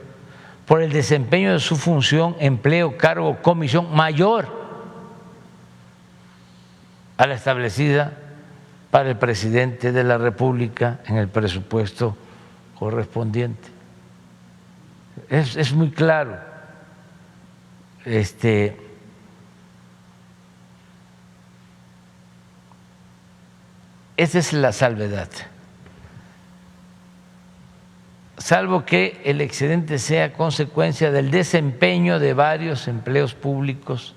por el desempeño de su función, empleo, cargo o comisión mayor a la establecida para el presidente de la República en el presupuesto correspondiente. Es muy claro. Esa es la salvedad. Salvo que el excedente sea consecuencia del desempeño de varios empleos públicos,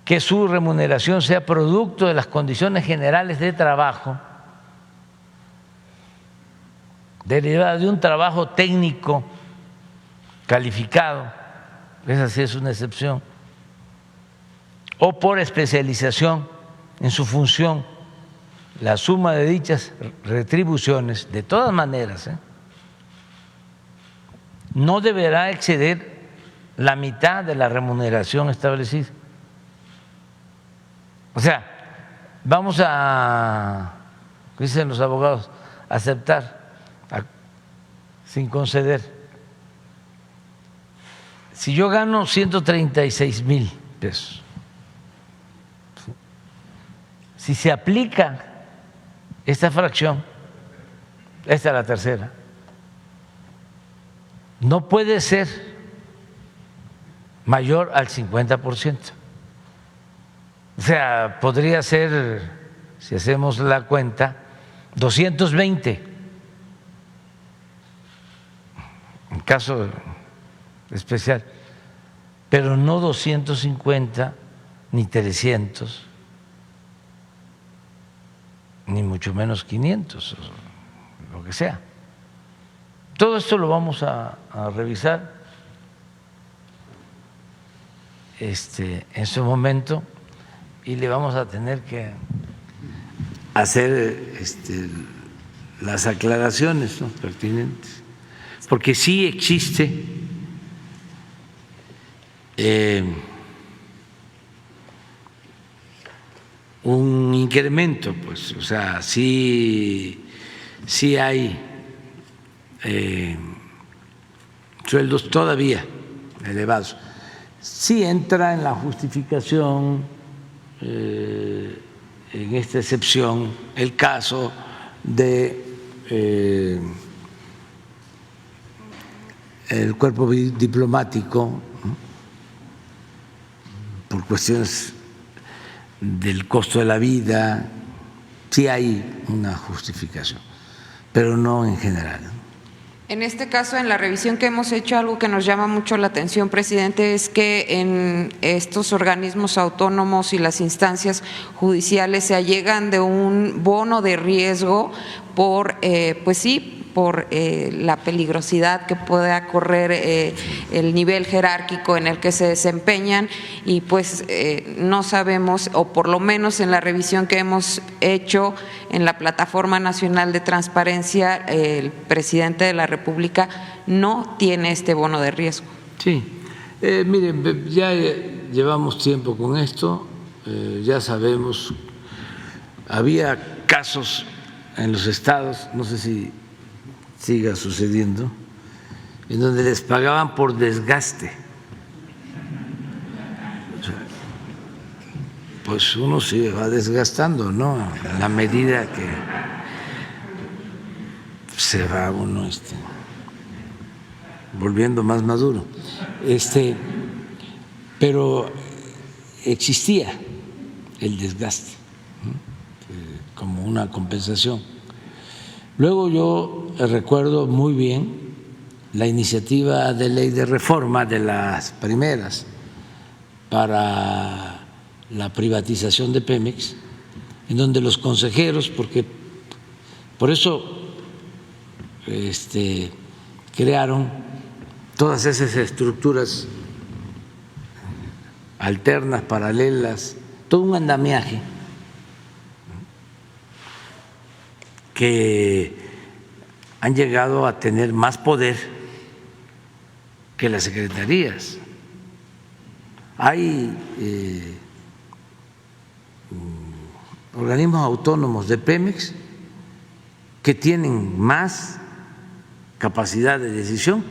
que su remuneración sea producto de las condiciones generales de trabajo, derivada de un trabajo técnico calificado, esa sí es una excepción, o por especialización en su función. La suma de dichas retribuciones, de todas maneras, no deberá exceder la mitad de la remuneración establecida. O sea, vamos a, dicen los abogados, aceptar sin conceder. Si yo gano 136,000 pesos, si se aplica esta fracción, esta es la tercera, no puede ser mayor al 50%. O sea, podría ser, si hacemos la cuenta, 220 en caso especial, pero no 250 ni 300 ni mucho menos 500, lo que sea. Todo esto lo vamos a revisar en su momento y le vamos a tener que hacer las aclaraciones, ¿no?, pertinentes, porque sí existe un incremento, pues, o sea, sí hay sueldos todavía elevados. Sí entra en la justificación, en esta excepción, el caso de el cuerpo diplomático, por cuestiones del costo de la vida, sí hay una justificación, pero no en general. En este caso, en la revisión que hemos hecho, algo que nos llama mucho la atención, presidente, es que en estos organismos autónomos y las instancias judiciales se allegan de un bono de riesgo por, pues sí, por la peligrosidad que pueda correr el nivel jerárquico en el que se desempeñan, y pues no sabemos, o por lo menos en la revisión que hemos hecho en la Plataforma Nacional de Transparencia, el presidente de la República no tiene este bono de riesgo. Sí, miren, ya llevamos tiempo con esto, ya sabemos, había casos en los estados, no sé si siga sucediendo, en donde les pagaban por desgaste. O sea, pues uno se va desgastando, ¿no? A la medida que se va uno volviendo más maduro. Pero existía el desgaste, ¿no? Como una compensación. Luego yo recuerdo muy bien la iniciativa de ley de reforma, de las primeras, para la privatización de Pemex, en donde los consejeros, porque por eso crearon todas esas estructuras alternas, paralelas, todo un andamiaje que han llegado a tener más poder que las secretarías. Hay organismos autónomos de Pemex que tienen más capacidad de decisión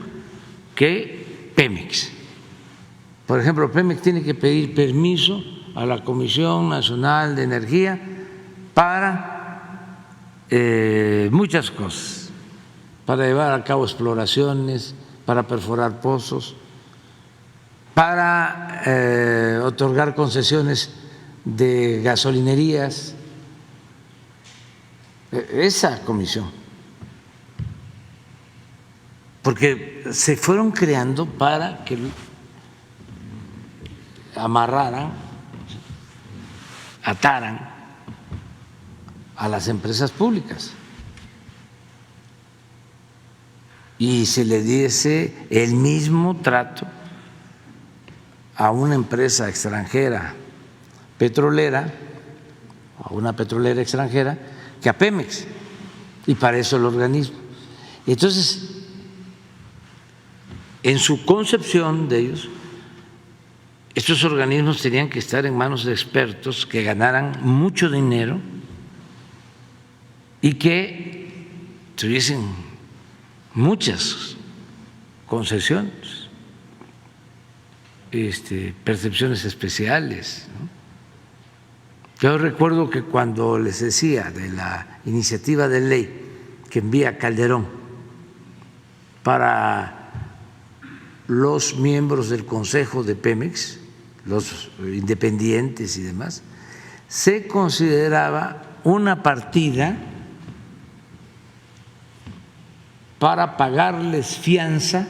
que Pemex. Por ejemplo, Pemex tiene que pedir permiso a la Comisión Nacional de Energía para muchas cosas, para llevar a cabo exploraciones, para perforar pozos, para otorgar concesiones de gasolinerías. Esa comisión, porque se fueron creando para que amarraran, ataran a las empresas públicas y se le diese el mismo trato a una empresa extranjera petrolera, a una petrolera extranjera, que a Pemex, y para eso el organismo. Entonces, en su concepción de ellos, estos organismos tenían que estar en manos de expertos que ganaran mucho dinero y que tuviesen muchas concesiones, percepciones especiales, ¿no? Yo recuerdo que cuando les decía de la iniciativa de ley que envía Calderón para los miembros del Consejo de Pemex, los independientes y demás, se consideraba una partida para pagarles fianza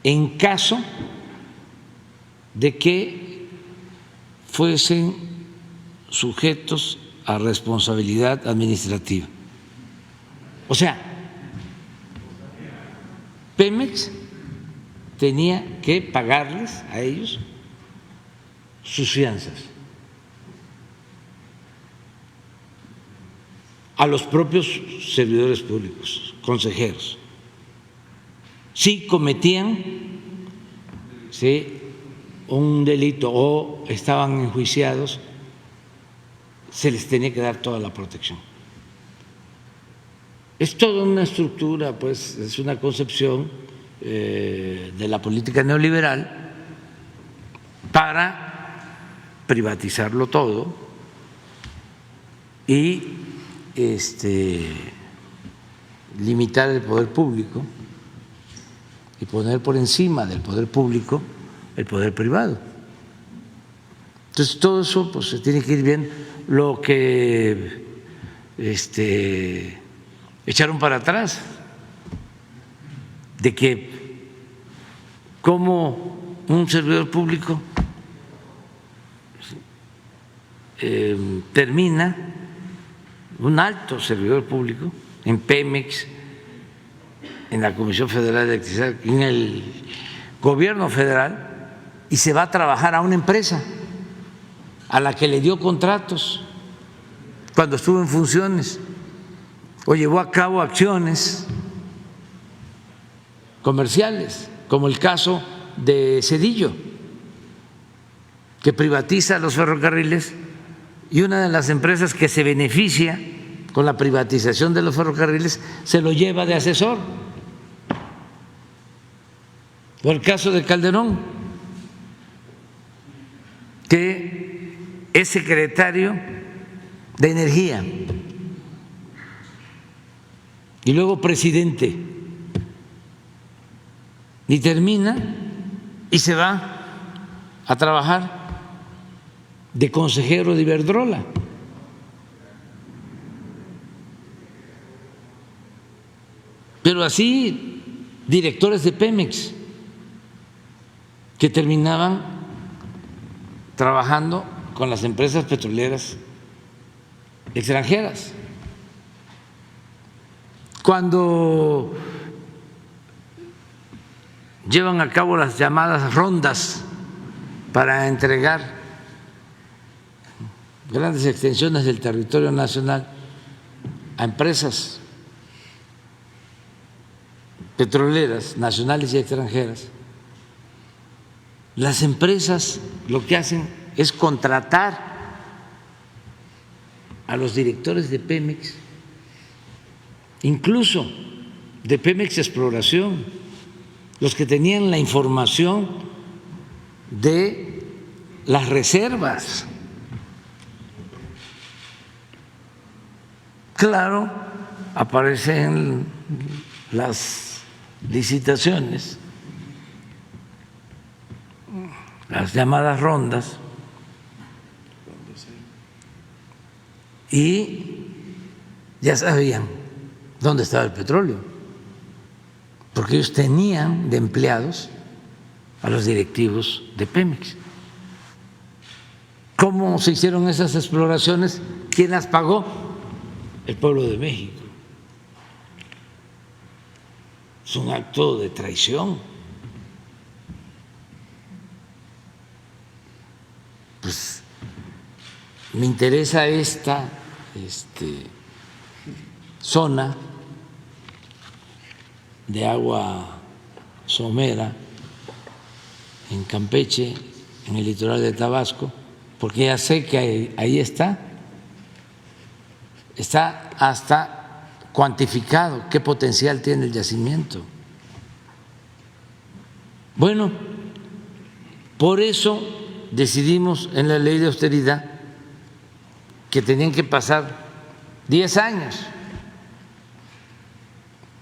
en caso de que fuesen sujetos a responsabilidad administrativa. O sea, Pemex tenía que pagarles a ellos sus fianzas, a los propios servidores públicos, consejeros, si cometían un delito o estaban enjuiciados se les tenía que dar toda la protección. Es toda una estructura, pues es una concepción de la política neoliberal para privatizarlo todo y limitar el poder público y poner por encima del poder público el poder privado. Entonces todo eso pues se tiene que ir bien. Lo que echaron para atrás de que como un servidor público termina, un alto servidor público en Pemex, en la Comisión Federal de Electricidad, en el gobierno federal, y se va a trabajar a una empresa a la que le dio contratos cuando estuvo en funciones o llevó a cabo acciones comerciales, como el caso de Zedillo, que privatiza los ferrocarriles, y una de las empresas que se beneficia con la privatización de los ferrocarriles se lo lleva de asesor. O el caso de Calderón, que es secretario de Energía y luego presidente, y termina y se va a trabajar de consejero de Iberdrola. Pero así directores de Pemex que terminaban trabajando con las empresas petroleras extranjeras. Cuando llevan a cabo las llamadas rondas para entregar grandes extensiones del territorio nacional a empresas petroleras nacionales y extranjeras, las empresas lo que hacen es contratar a los directores de Pemex, incluso de Pemex Exploración, los que tenían la información de las reservas. Claro, aparecen las licitaciones, las llamadas rondas, y ya sabían dónde estaba el petróleo, porque ellos tenían de empleados a los directivos de Pemex. ¿Cómo se hicieron esas exploraciones? ¿Quién las pagó? El pueblo de México. Es un acto de traición. Pues me interesa esta zona de agua somera en Campeche, en el litoral de Tabasco, porque ya sé que ahí está hasta cuantificado qué potencial tiene el yacimiento. Bueno, por eso decidimos en la ley de austeridad que tenían que pasar 10 años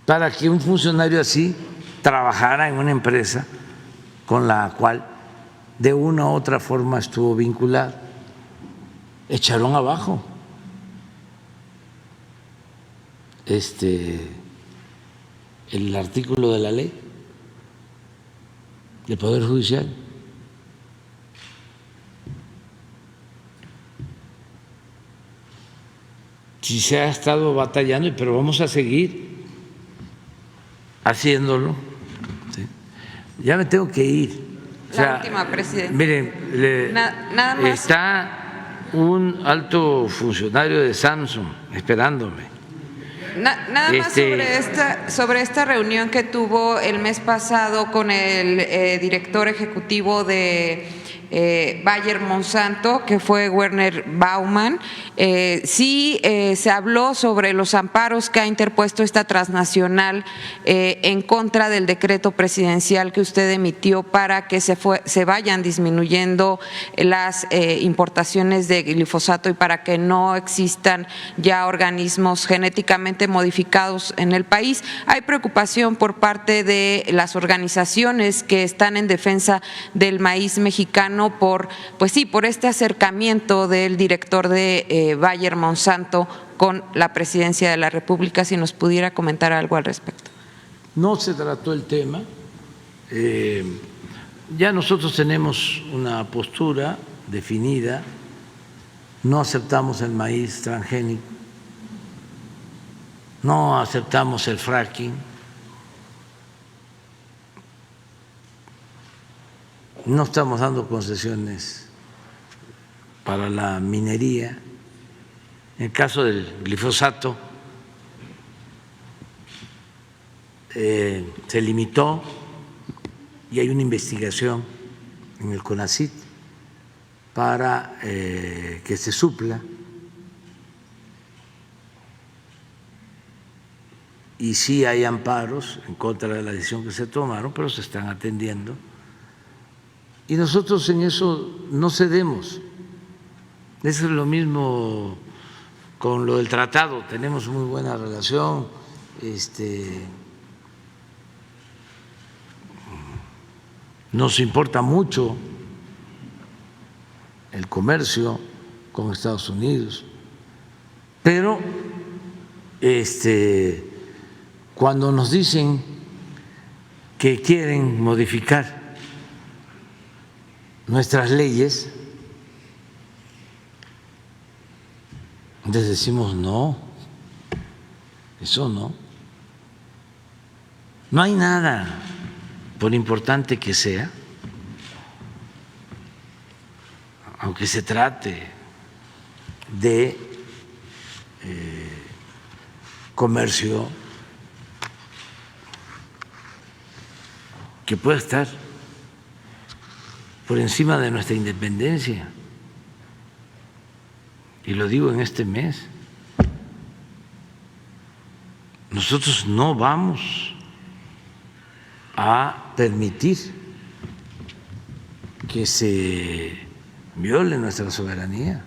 para que un funcionario así trabajara en una empresa con la cual de una u otra forma estuvo vinculado. Echaron abajo el artículo de la ley del Poder Judicial. Sí se ha estado batallando, pero vamos a seguir haciéndolo. ¿Sí? Ya me tengo que ir. La última, presidente. Miren, nada más. Está un alto funcionario de Samsung esperándome. Nada más sobre esta reunión que tuvo el mes pasado con el director ejecutivo de Bayer Monsanto, que fue Werner Baumann. Sí se habló sobre los amparos que ha interpuesto esta transnacional en contra del decreto presidencial que usted emitió para que se vayan disminuyendo las importaciones de glifosato y para que no existan ya organismos genéticamente modificados en el país. Hay preocupación por parte de las organizaciones que están en defensa del maíz mexicano por este acercamiento del director de Bayer Monsanto con la presidencia de la República. Si nos pudiera comentar algo al respecto. No se trató el tema. Ya nosotros tenemos una postura definida. No aceptamos el maíz transgénico, no aceptamos el fracking, no estamos dando concesiones para la minería. En el caso del glifosato, se limitó y hay una investigación en el CONACYT para que se supla, y sí hay amparos en contra de la decisión que se tomaron, pero se están atendiendo y nosotros en eso no cedemos. Eso es lo mismo con lo del tratado, tenemos muy buena relación, nos importa mucho el comercio con Estados Unidos, pero cuando nos dicen que quieren modificar nuestras leyes, les decimos no, eso no. No hay nada, por importante que sea, aunque se trate de comercio, que pueda estar por encima de nuestra independencia. Y lo digo en este mes, nosotros no vamos a permitir que se viole nuestra soberanía.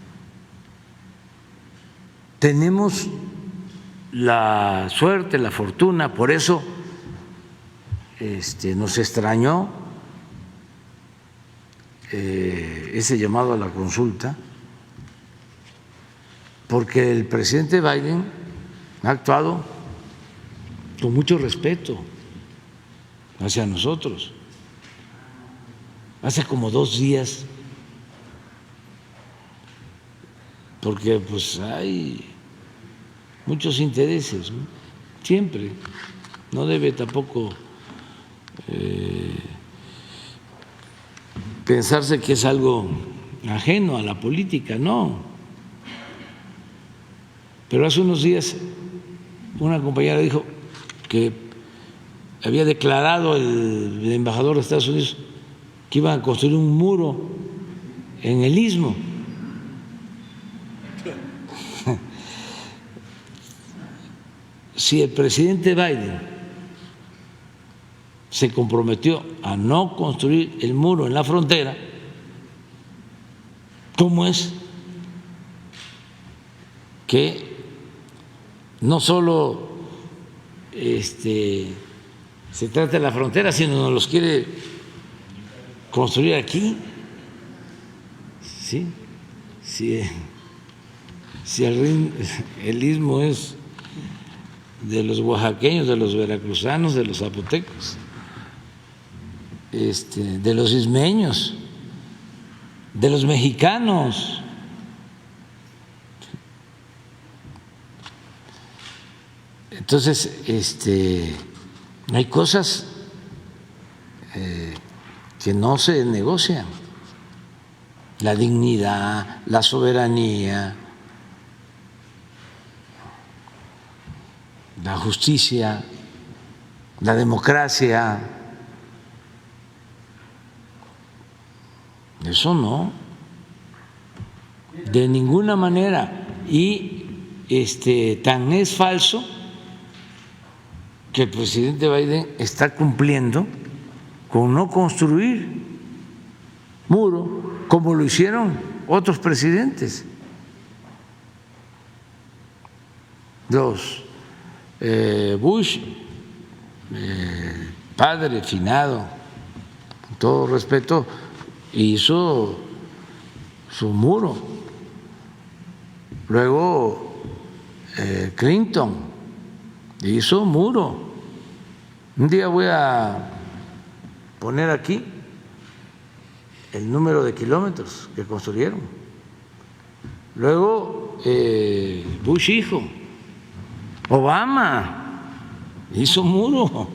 Tenemos la suerte, la fortuna, por eso nos extrañó ese llamado a la consulta, porque el presidente Biden ha actuado con mucho respeto hacia nosotros. Hace como 2 días, porque pues hay muchos intereses, ¿no? Siempre, no debe tampoco pensarse que es algo ajeno a la política, no. Pero hace unos días una compañera dijo que había declarado el embajador de Estados Unidos que iban a construir un muro en el Istmo. Si el presidente Biden se comprometió a no construir el muro en la frontera, ¿cómo es que no solo se trata de la frontera, sino nos los quiere construir aquí? ¿Sí? Si el Istmo es de los oaxaqueños, de los veracruzanos, de los zapotecos, de los ismeños, de los mexicanos. Entonces, hay cosas que no se negocian: la dignidad, la soberanía, la justicia, la democracia, Eso no, de ninguna manera. Y tan es falso que el presidente Biden está cumpliendo con no construir muro como lo hicieron otros presidentes. Los Bush, padre finado, con todo respeto, hizo su muro. Luego Clinton hizo muro. Un día voy a poner aquí el número de kilómetros que construyeron. Luego Bush hijo, Obama hizo muro,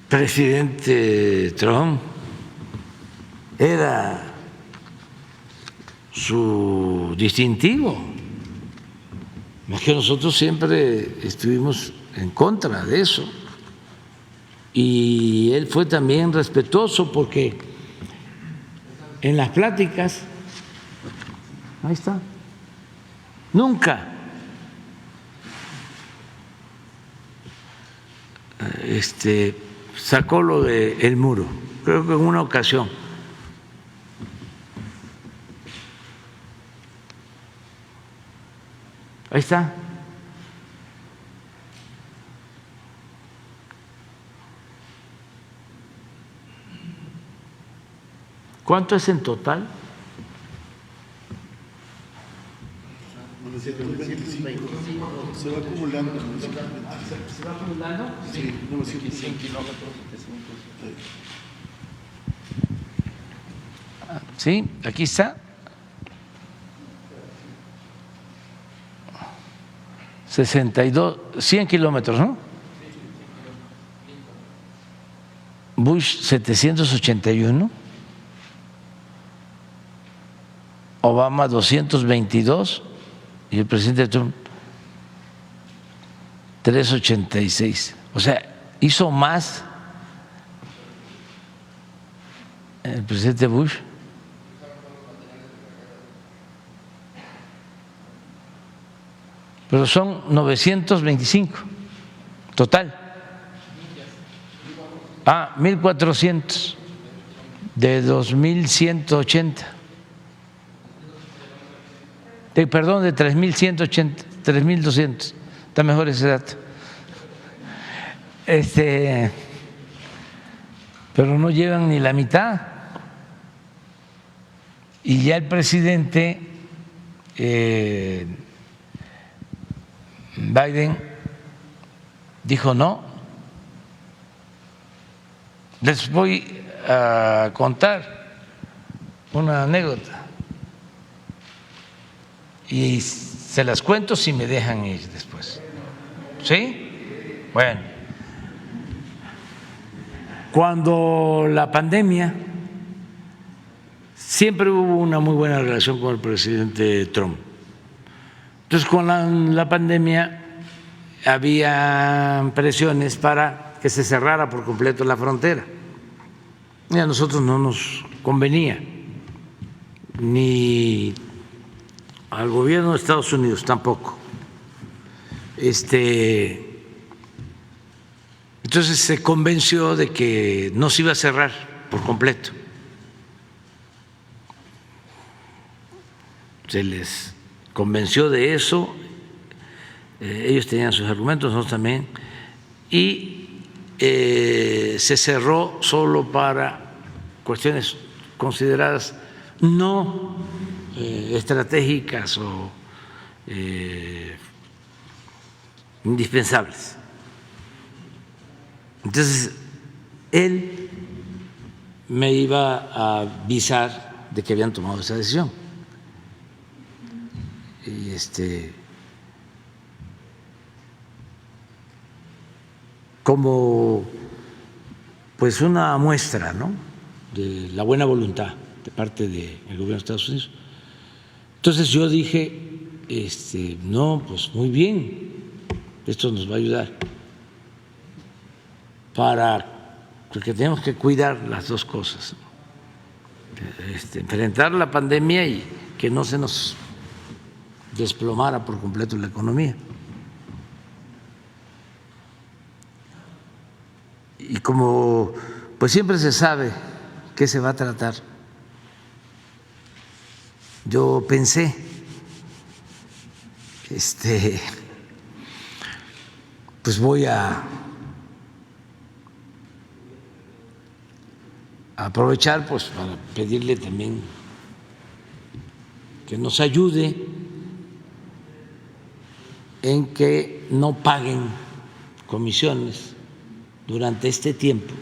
presidente Trump era su distintivo. Es que nosotros siempre estuvimos en contra de eso. Y él fue también respetuoso porque en las pláticas, ahí está, nunca sacó lo del muro. Creo que en una ocasión. Ahí está. ¿Cuánto es en total? 925. Se va acumulando. ¿Se va acumulando? Sí, 905 kilómetros. Sí, aquí está. 62, 100 kilómetros, ¿no? Bush 781, Obama 222 y el presidente Trump 386. O sea, hizo más el presidente Bush. Pero son 925 total. 1.400 de 2.180. Perdón, de 3.180, 3.200. Está mejor ese dato. Pero no llevan ni la mitad. Y ya el presidente Biden dijo no. Les voy a contar una anécdota y se las cuento si me dejan ir después. ¿Sí? Bueno, cuando la pandemia, siempre hubo una muy buena relación con el presidente Trump. Entonces, con la pandemia había presiones para que se cerrara por completo la frontera. Y a nosotros no nos convenía, ni al gobierno de Estados Unidos tampoco. Entonces se convenció de que no se iba a cerrar por completo. Se les convenció de eso, ellos tenían sus argumentos, nosotros también, y se cerró solo para cuestiones consideradas no estratégicas o indispensables. Entonces, él me iba a avisar de que habían tomado esa decisión. Y como pues una muestra, ¿no?, de la buena voluntad de parte del gobierno de Estados Unidos. Entonces yo dije, no, pues muy bien, esto nos va a ayudar para porque tenemos que cuidar las dos cosas, enfrentar la pandemia y que no se nos desplomara por completo la economía. Y como pues siempre se sabe qué se va a tratar, yo pensé pues voy a aprovechar pues para pedirle también que nos ayude en que no paguen comisiones durante este tiempo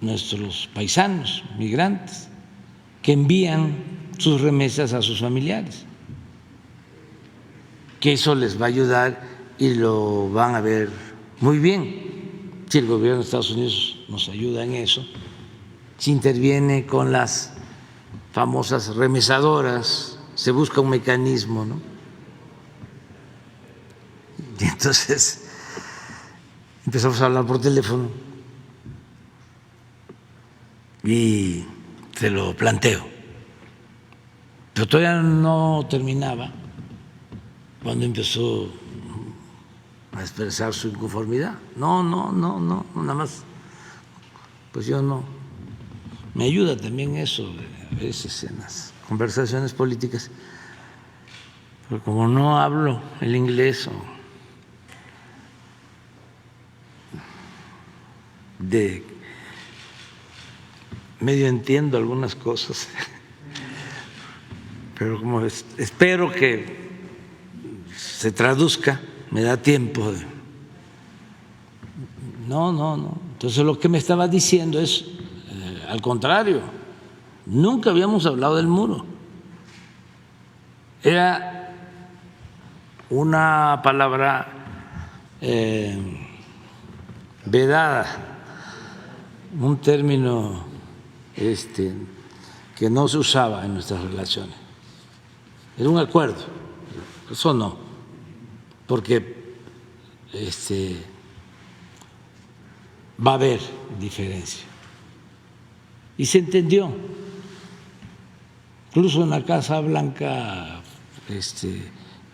nuestros paisanos migrantes que envían sus remesas a sus familiares, que eso les va a ayudar y lo van a ver muy bien si el gobierno de Estados Unidos nos ayuda en eso, si interviene con las famosas remesadoras, se busca un mecanismo, ¿no? Y entonces empezamos a hablar por teléfono y se lo planteo, pero todavía no terminaba cuando empezó a expresar su inconformidad. No, nada más, pues yo no. Me ayuda también eso a veces en las conversaciones políticas, pero como no hablo el inglés o de medio entiendo algunas cosas, pero como espero que se traduzca, me da tiempo de… No. Entonces lo que me estaba diciendo es, al contrario, nunca habíamos hablado del muro. Era una palabra vedada, un término que no se usaba en nuestras relaciones. Era un acuerdo, eso no, porque va a haber diferencia. Y se entendió. Incluso en la Casa Blanca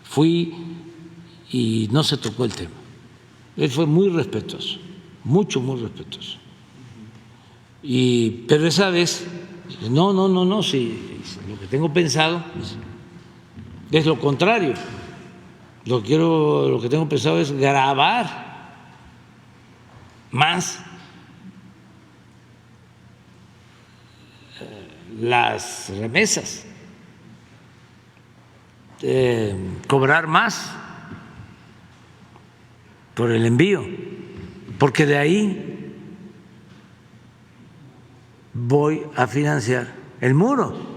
fui y no se tocó el tema. Él fue muy respetuoso, muy respetuoso. Pero esa vez, no, si lo que tengo pensado es lo contrario. Lo que tengo pensado es grabar más las remesas, cobrar más por el envío, porque de ahí voy a financiar el muro.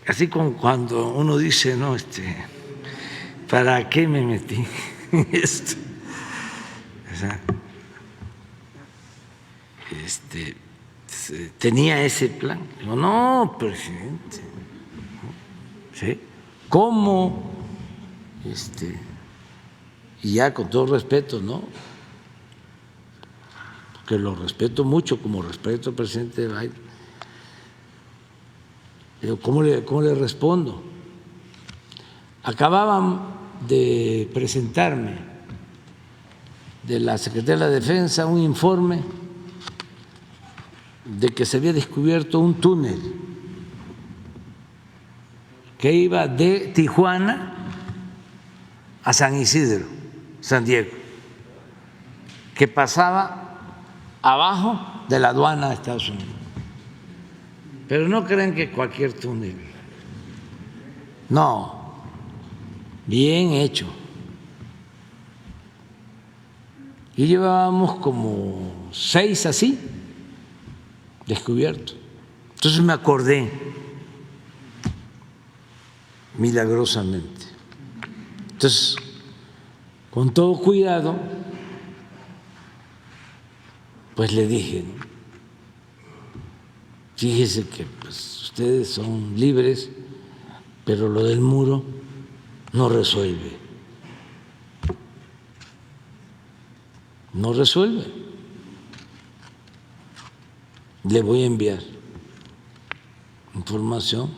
Así como cuando uno dice, no, ¿para qué me metí en esto? O sea, tenía ese plan. Digo, no, presidente, ¿sí? ¿Cómo? Y ya con todo respeto, ¿no? Porque lo respeto mucho, como respeto al presidente Biden. Digo, ¿cómo le respondo? Acababan de presentarme de la Secretaría de la Defensa un informe de que se había descubierto un túnel que iba de Tijuana a San Isidro, San Diego, que pasaba abajo de la aduana de Estados Unidos. Pero no creen que cualquier túnel, no, bien hecho. Y llevábamos como 6 así descubiertos. Entonces me acordé milagrosamente. Entonces, con todo cuidado, pues le dije, ¿no? Fíjese que pues, ustedes son libres, pero lo del muro no resuelve no resuelve. Le voy a enviar información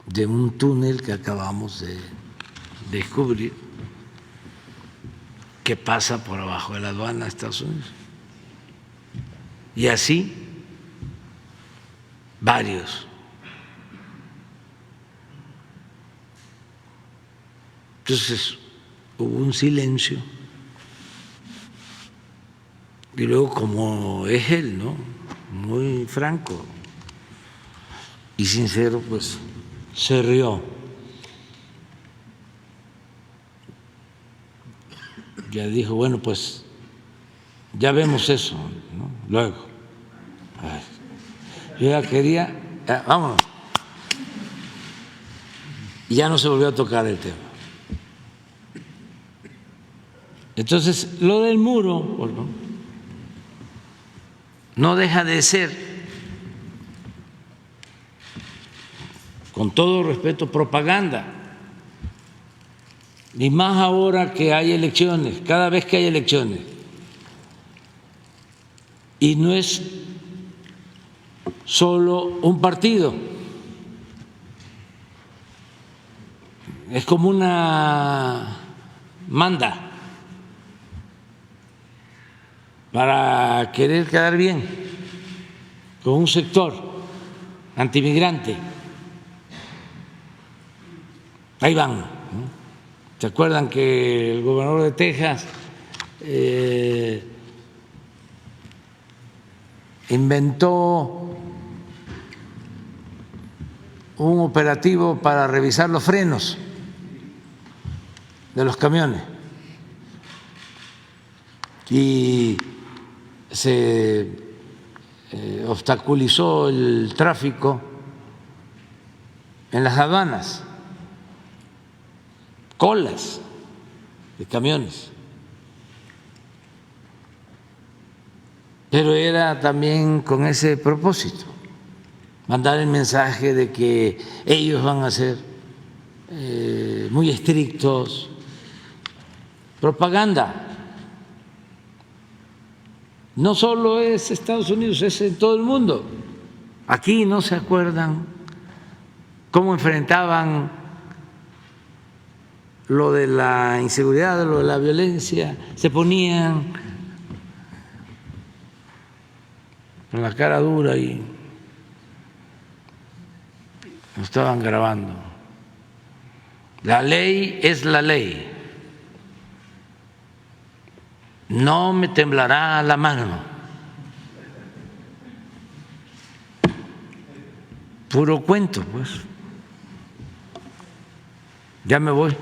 de un túnel que acabamos de descubrir que pasa por abajo de la aduana de Estados Unidos. Y así varios. Entonces hubo un silencio y luego, como es él, ¿no?, muy franco y sincero, pues se rió. Ya dijo, bueno, pues ya vemos eso, ¿no?, luego. Ay, yo ya quería, vámonos. Y ya no se volvió a tocar el tema. Entonces, lo del muro no deja de ser, con todo respeto, propaganda. Y más ahora que hay elecciones, cada vez que hay elecciones. Y no es solo un partido, es como una manda para querer quedar bien con un sector antimigrante. Ahí van, ¿no? ¿Se acuerdan que el gobernador de Texas inventó un operativo para revisar los frenos de los camiones y se obstaculizó el tráfico en las aduanas, colas de camiones? Pero era también con ese propósito, mandar el mensaje de que ellos van a ser muy estrictos. Propaganda. No solo es Estados Unidos, es en todo el mundo. Aquí no se acuerdan cómo enfrentaban lo de la inseguridad, lo de la violencia, se ponían con la cara dura y lo estaban grabando. La ley es la ley. No me temblará la mano. Puro cuento, pues. Ya me voy.